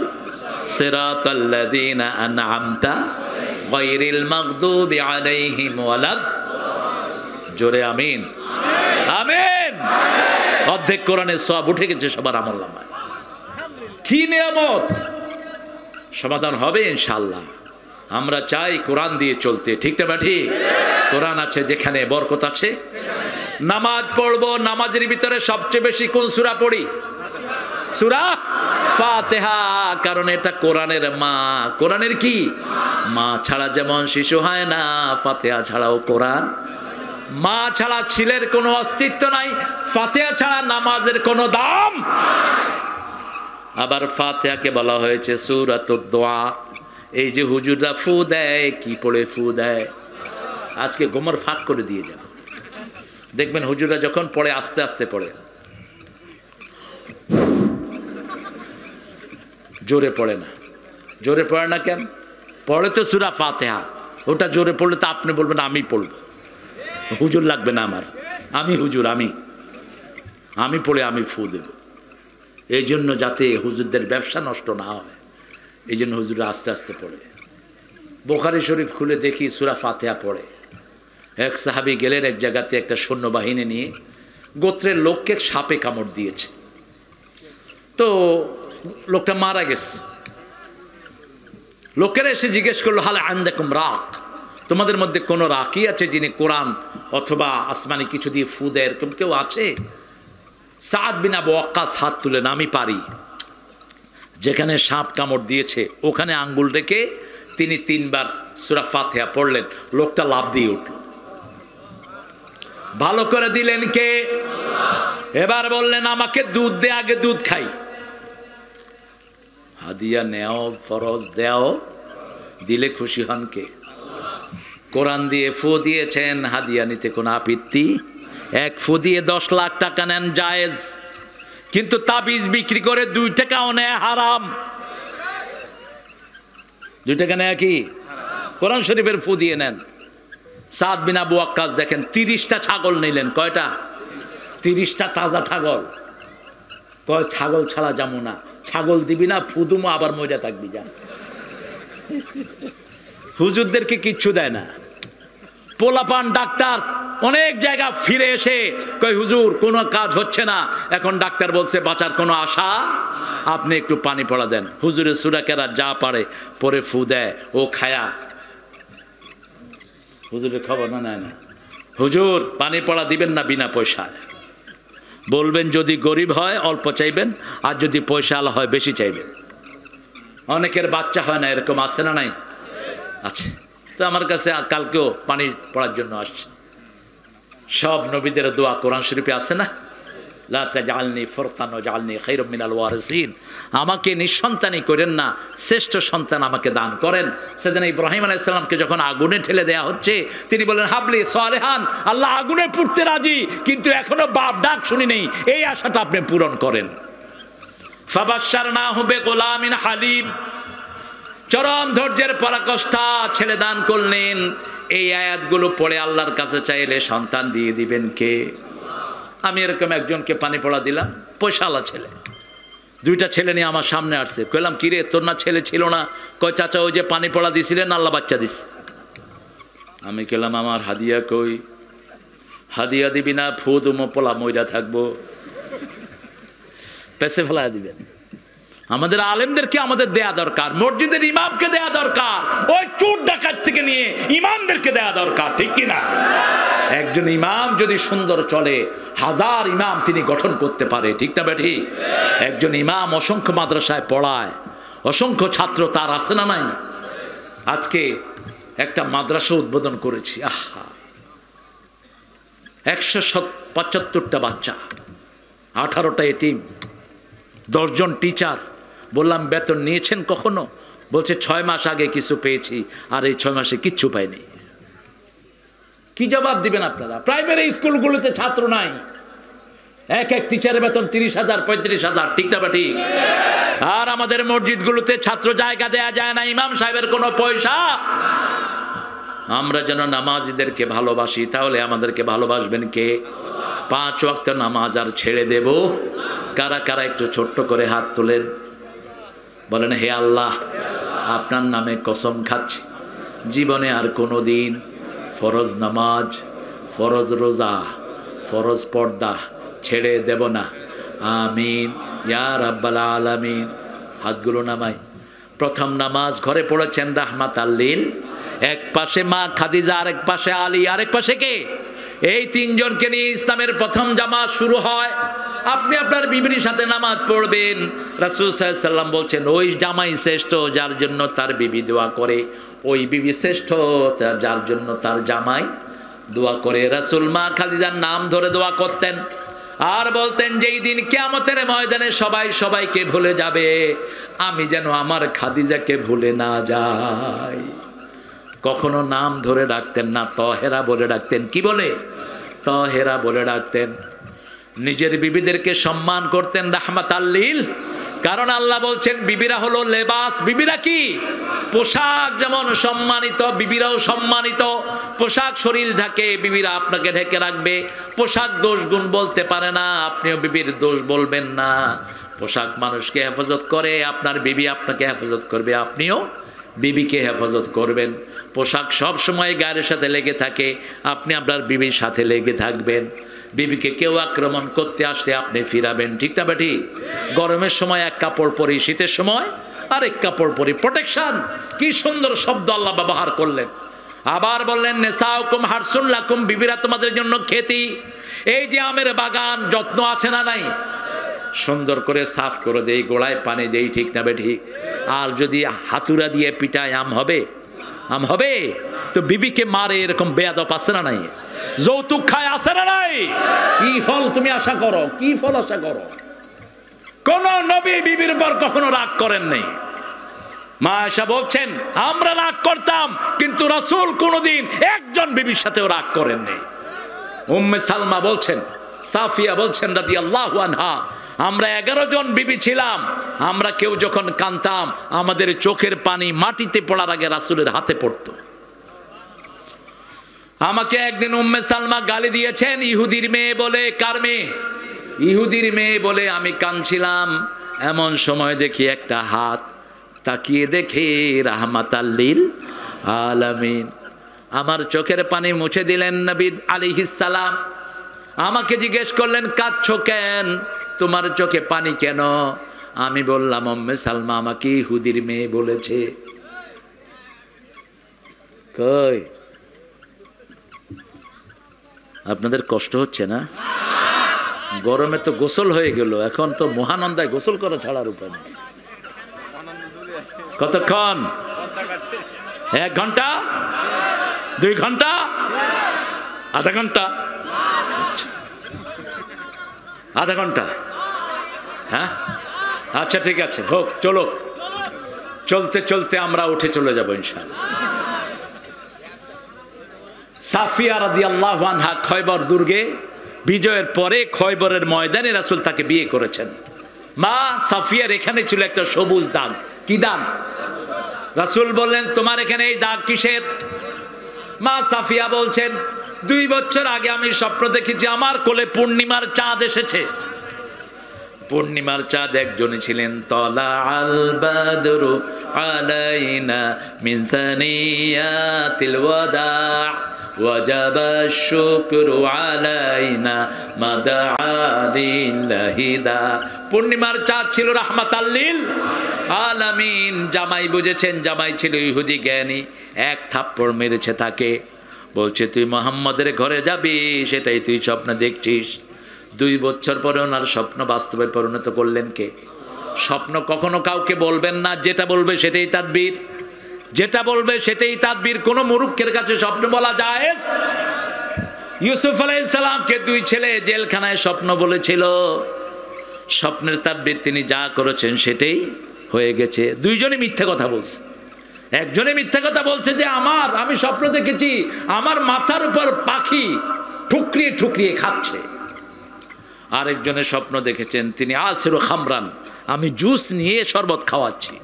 সিরাতাল্লাযীনা আন'আমতা গায়রিল মাগদুবি আলাইহিম ওয়ালাদ, জোরে আমিন আমিন। অর্ধেক কোরআনের সওয়াব উঠে গেছে সবার আমলনামায়। কি নিয়ামত! সমাধান হবে ইনশাআল্লাহ। আমরা চাই কোরআন দিয়ে চলতে, ঠিক না ঠিক? কোরআন আছে যেখানে বরকত আছে। নামাজ পড়বো, নামাজের ভিতরে সবচেয়ে বেশি কোন সূরা পড়ি? সূরা ফাতিহা, কারণ এটা কোরআনের মা। কোরআনের কি মা? ছাড়া যেমন শিশু হয় না, ফাতিহা ছাড়াও কোরআন। মা ছাড়া ছেলের কোনো অস্তিত্ব নাই, ফাতিহা ছাড়া নামাজের কোনো দাম। আবার ফাতিহাকে বলা হয়েছে সূরাতুদ দোয়া। এই যে হুজুররা ফু দেয়, কি পড়ে ফু দেয়? আজকে গোমর ফাঁক করে দিয়ে যাবে, দেখবেন হুজুররা যখন পড়ে আস্তে আস্তে পড়ে, জোরে পড়ে না। জোরে পড়ে না কেন? পড়ে তো সূরা ফাতিহা, ওটা জোরে পড়লে তো আপনি বলবেন আমি পড়ব, হুজুর লাগবে না আমার, আমি হুজুর, আমি পড়ে আমি ফু দেব। এই জন্য যাতে হুজুরদের ব্যবসা নষ্ট না হয়, এই জন্য হুজুররা আস্তে আস্তে পড়ে। বুখারী শরীফ খুলে দেখি সূরা ফাতিহা পড়ে। এক সাহাবী গেলেন এক জায়গাতে একটা সৈন্যবাহিনী নিয়ে, গোত্রের লোককে সাপে কামড় দিয়েছে, তো লোকটা মারা গেছে। লোকেরা এসে জিজ্ঞেস করলো, হাল আনদাকুম রাক, তোমাদের মধ্যে কোনো রাকি আছে যিনি কোরআন অথবা আসমানি কিছু দিয়ে ফু দেয়, এরকম কেউ আছে? সাদ বিন আবু ওয়াক্কাস হাত তুলেন, আমি পারি। যেখানে সাপ কামড় দিয়েছে ওখানে আঙ্গুল রেখে তিনি 3 বার সূরা ফাতিহা পড়লেন, লোকটা লাফ দিয়ে উঠল। ভালো করে দিলেন কে? এবার বললেন আমাকে দুধ দে, আগে দুধ খাই। হাদিয়া নেও ফরজ, দেও, দিলে খুশি হন কে? কোরআন দিয়ে ফু দিয়েছেন, হাদিয়া নিতে কোনো আপত্তি? এক ফু দিয়ে 10 লাখ টাকা নেন জায়েজ, কিন্তু তাবিজ বিক্রি করে 2 টাকাও নেয় হারাম। 2 টাকা নেয় কি? কোরআন শরীফের ফু দিয়ে নেন। সাদ বিন আবু ওয়াক্কাস দেখেন 30টা ছাগল নিলেন। কয়টা? 30টা তাজা ছাগল। কয় ছাগল ছাড়া যাবো না, ছাগল দিবি না, ফুদুমো আবার মইরা থাকবি যা। হুজুরদেরকে কিচ্ছু দেয় না। পোলাপান ডাক্তার অনেক জায়গা ফিরে এসে কয় হুজুর কোনো কাজ হচ্ছে না, এখন ডাক্তার বলছে বাঁচার কোনো আশা, আপনি একটু পানি পড়া দেন। হুজুরের সুরাকেরা যা পারে পরে ফু দেয়, ও খায়া। হুজুরের খবর না নেয় না। হুজুর পানি পড়া দিবেন না বিনা পয়সায়, বলবেন যদি গরিব হয় অল্প চাইবেন, আর যদি পয়সাওয়ালা হয় বেশি চাইবেন। অনেকের বাচ্চা হয় না, এরকম আছে না নাই? আছে। তো আমার কাছে কালকেও পানি পড়ার জন্য আসছে। সব নবীদের দোয়া কোরআন শরীফে আছে না? লা তাজআলনি ফুরতান ওয়াজআলনি খায়রাম মিনাল ওয়ারিসিন, আমাকে নিঃসন্তানই করেন না, শ্রেষ্ঠ সন্তান আমাকে দান করেন। সেদিন ইব্রাহিম আলাইহিস সালামকে যখন আগুনে ঠেলে দেয়া হচ্ছে, তিনি বলেন হাবলি সালেহান, আল্লাহ আগুনে পুড়তে রাজি, কিন্তু এখনো বাপ ডাক শুনি নেই, এই আশাটা আপনি পূরণ করেন। ফাবাশশারনাহু বিগুলামিন হালিম, চরম ধৈর্যের পরাকাষ্ঠা ছেলে দান করলেন। এই আয়াতগুলো পড়ে আল্লাহর কাছে চাইলে সন্তান দিয়ে দিবেন কে? আমি এরকম একজনকে পানি পড়া দিলাম, পয়সাওয়ালা ছেলে। 2টা ছেলে নিয়ে আমার সামনে আসছে, কইলাম কিরে তোর না ছেলে ছিল না? কয় চাচা ওই যে পানি পড়া দিছিলেন আল্লাহ বাচ্চা দিস। আমি কইলাম আমার হাদিয়া কই? হাদিয়া দিবি না, ফুদুমো পোলা মইরা থাকবো, পেছে ফেলা দিবেন। আমাদের আলেমদেরকে আমাদের দেয়া দরকার, মসজিদের ইমামকে দেয়া দরকার, ওই চোর ডাকাত থেকে নিয়ে ইমামদেরকে দেয়া দরকার, ঠিক কিনা? একজন ইমাম যদি সুন্দর চলে, 1000 ইমাম তিনি গঠন করতে পারে, ঠিক না বেঠি? একজন ইমাম অসংখ্য মাদ্রাসায় পড়ায়, অসংখ্য ছাত্র তার আছে না নাই? আজকে একটা মাদ্রাসা উদ্বোধন করেছি, আহা 175টা বাচ্চা, 18টা এতিম, 10 জন টিচার। বললাম বেতন নিয়েছেন কখনো? বলছে 6 মাস আগে কিছু পেয়েছি, আর এই 6 মাসে কিচ্ছু পাইনি। কি জবাব দিবেন আপনারা? প্রাইমারি স্কুলগুলোতে ছাত্র নাই, এক টিচারের বেতন 30,000 35,000, ঠিক না ঠিক? আর আমাদের মসজিদগুলোতে ছাত্র জায়গা দেয়া যায় না, ইমাম সাহেবের কোনো পয়সা। আমরা যেন নামাজিদেরকে ভালোবাসি, তাহলে আমাদেরকে ভালোবাসবেন কে? 5 ওয়াক্ত নামাজ আর ছেড়ে দেব? কারা কারা একটু ছোট্ট করে হাত তোলেন, বলেন হে আল্লাহ আপনার নামে কসম খাচ্ছি জীবনে আর কোনো দিন ফরজ নামাজ, ফরজ রোজা, ফরজ পর্দা ছেড়ে দেব না। আমিন ইয়া রাব্বাল আলামিন। হাতগুলো নামাই। প্রথম নামাজ ঘরে পড়েছেন রাহমাতাল লিল, এক পাশে মা খাদিজা, আরেক পাশে আলী, আরেক পাশে কে? এই তিনজনকে নিয়ে ইসলামের প্রথম জামাত শুরু হয়। আপনি আপনার বিবির সাথে নামাজ পড়বেন। রাসূল সাল্লাল্লাহু আলাইহি সাল্লাম বলছেন ওই জামাই শ্রেষ্ঠ যার জন্য তার বিবি দোয়া করে, ওই বিবি শ্রেষ্ঠ যার জন্য তার জামাই দোয়া করে। রাসূল মা খাদিজার নাম ধরে দোয়া করতেন আর বলতেন যেই দিন কিয়ামতের ময়দানে সবাই সবাইকে ভুলে যাবে, আমি যেন আমার খাদিজাকে ভুলে না যাই। কখনো নাম ধরে ডাকতেন না, তহেরা বলে ডাকতেন। কি বলে? তহেরা বলে ডাকতেন। নিজের বিবিদেরকে সম্মান করতেন রাহমাতাল লিল, কারণ আল্লাহ বলছেন বিবিরা হলো লেবাস। বিবিরা কি? পোশাক যেমন সম্মানিত, বিবিরাও সম্মানিত। পোশাক শরীর ঢাকে, বিবিরা আপনাকে ঢেকে রাখবে। পোশাক দোষ গুণ বলতে পারে না, আপনিও বিবির দোষ বলবেন না। পোশাক মানুষকে হেফাজত করে, আপনার বিবি আপনাকে হেফাজত করবে, আপনিও বিবিকে হেফাজত করবেন। পোশাক সব সময় গায়ের সাথে লেগে থাকে, আপনি আপনার বিবির সাথে লেগে থাকবেন। বিবিকে কেউ আক্রমণ করতে আসলে আপনি ফিরাবেন, ঠিক না বেঠি? গরমের সময় এক কাপড় পরি, শীতের সময় আরেক কাপড় পরি। প্রোটেকশন, কি সুন্দর শব্দ আল্লাহ ব্যবহার করলেন। আবার বললেন নিসাউকুম হারসুন লাকুম, বিবিরা তোমাদের জন্য খেতি। এই যে আমের বাগান, যত্ন আছে না নাই? সুন্দর করে সাফ করে দেই, গোড়ায় পানি দেই, ঠিক না বেঠি? আর যদি হাতুড়া দিয়ে পিটায় আম হবে? আম হবে? তো বিবিকে মারে এরকম বেয়াদব আছে না নাই? যৌতুক খায় আছে না নাই? কি ফল তুমি আশা করো? কি ফল আশা করো? কোন নবী বিবির উপর কখনো রাগ করেন নাই। মা আয়েশা বলছেন আমরা রাগ করতাম, কিন্তু রাসূল কোনোদিন একজন বিবির সাথেও রাগ করেন নাই। উম্মে সালমা বলছেন, সাফিয়া বলছেন রাদিয়াল্লাহু আনহা, আমরা 11 জন বিবি ছিলাম, আমরা কেউ যখন কাঁদতাম আমাদের চোখের পানি মাটিতে পড়ার আগে রাসূলের হাতে পড়তো। আমাকে একদিন উম্মে সালমা গালি দিয়েছেন ইহুদির মেয়ে বলে। কার মেয়ে? ইহুদির মেয়ে বলে আমি কাঁদছিলাম। এমন সময় দেখি একটা হাত, তাকিয়ে দেখে রাহমাতাল লিল আলামিন। আমার চোখের পানি মুছে দিলেন নবী আলাইহিস সালাম। আমাকে জিজ্ঞেস করলেন কাঁদছো কেন, তোমার চোখে পানি কেন? আমি বললাম উম্মে সালমা আমাকে ইহুদির মেয়ে বলেছে। কই আপনাদের কষ্ট হচ্ছে না? গরমে তো গোসল হয়ে গেল, এখন তো মহানন্দায় গোসল করা ছাড়ার উপায় নেই। কতক্ষণ? 1 ঘন্টা, 2 ঘন্টা, আধা ঘন্টা, আধা ঘন্টা? হ্যাঁ আচ্ছা ঠিক আছে, হোক, চলো। চলতে চলতে আমরা উঠে চলে যাবো ইনশাআল্লাহ। সাফিয়া রাদিয়াল্লাহু আনহা খয়বর দুর্গে বিজয়ের পরে খয়বরের ময়দানে রাসূল তাকে বিয়ে করেছেন। মা সাফিয়ার এখানে ছিল একটা সবুজ দাগ। কি দাগ? রাসূল বললেন তোমার এখানে এই দাগ কিসের? মা সাফিয়া বলছেন 2 বছর আগে আমি স্বপ্ন দেখেছি আমার কোলে পূর্ণিমার চাঁদ এসেছে। পূর্ণিমার চাঁদ একজনই ছিলেন, তলা আল বাদরু আলাইনা মিন সানিয়াতিল ওয়াদা ওয়াজাবা শুকরু আলাইনা মাদআ লিল্লাহিদা। পূর্ণিমার চাঁদ ছিল রাহমাতাল লিল আলামিন। জামাই বুঝেছেন, জামাই ছিল ইহুদি জ্ঞানী, 1 থাপ্পড় মেরেছে তাকে। বলছে তুই মুহাম্মাদের ঘরে যাবি, সেটাই তুই স্বপ্ন দেখছিস। 2 বছর পরে ওনার স্বপ্ন বাস্তবে পরিণত করলেন কে? স্বপ্ন কখনো কাউকে বলবেন না, যেটা বলবে সেটাই তাদবীর, যেটা বলবে সেটাই তাদবীর। কোন মূর্খের কাছে স্বপ্ন বলা জায়েজ? ইউসুফ আলাইহিস সালামকে 2 ছেলে জেলখানায় স্বপ্ন বলেছিল, স্বপ্নের তাদবীর তিনি যা করেছেন সেটাই হয়ে গেছে। 2 জনই মিথ্যা কথা বলছে। একজনে মিথ্যা কথা বলছে যে আমি স্বপ্ন দেখেছি আমার মাথার উপর পাখি ঠুকরিয়ে ঠুকরিয়ে খাচ্ছে। আরেকজনের স্বপ্ন দেখেছেন তিনি আসিরু খামরান, আমি জুস নিয়ে শরবত খাওয়াচ্ছি।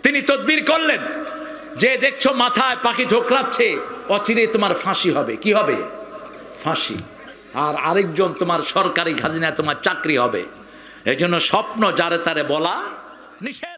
তিনি তদবির করলেন যে দেখছো মাথায় পাখি ঠোকরাচ্ছে, অচিরে তোমার ফাঁসি হবে। কি হবে? ফাঁসি। আর আরেকজন তোমার সরকারি খাজনায় তোমার চাকরি হবে। এজন্য স্বপ্ন যারে তারে বলা নিষেধ।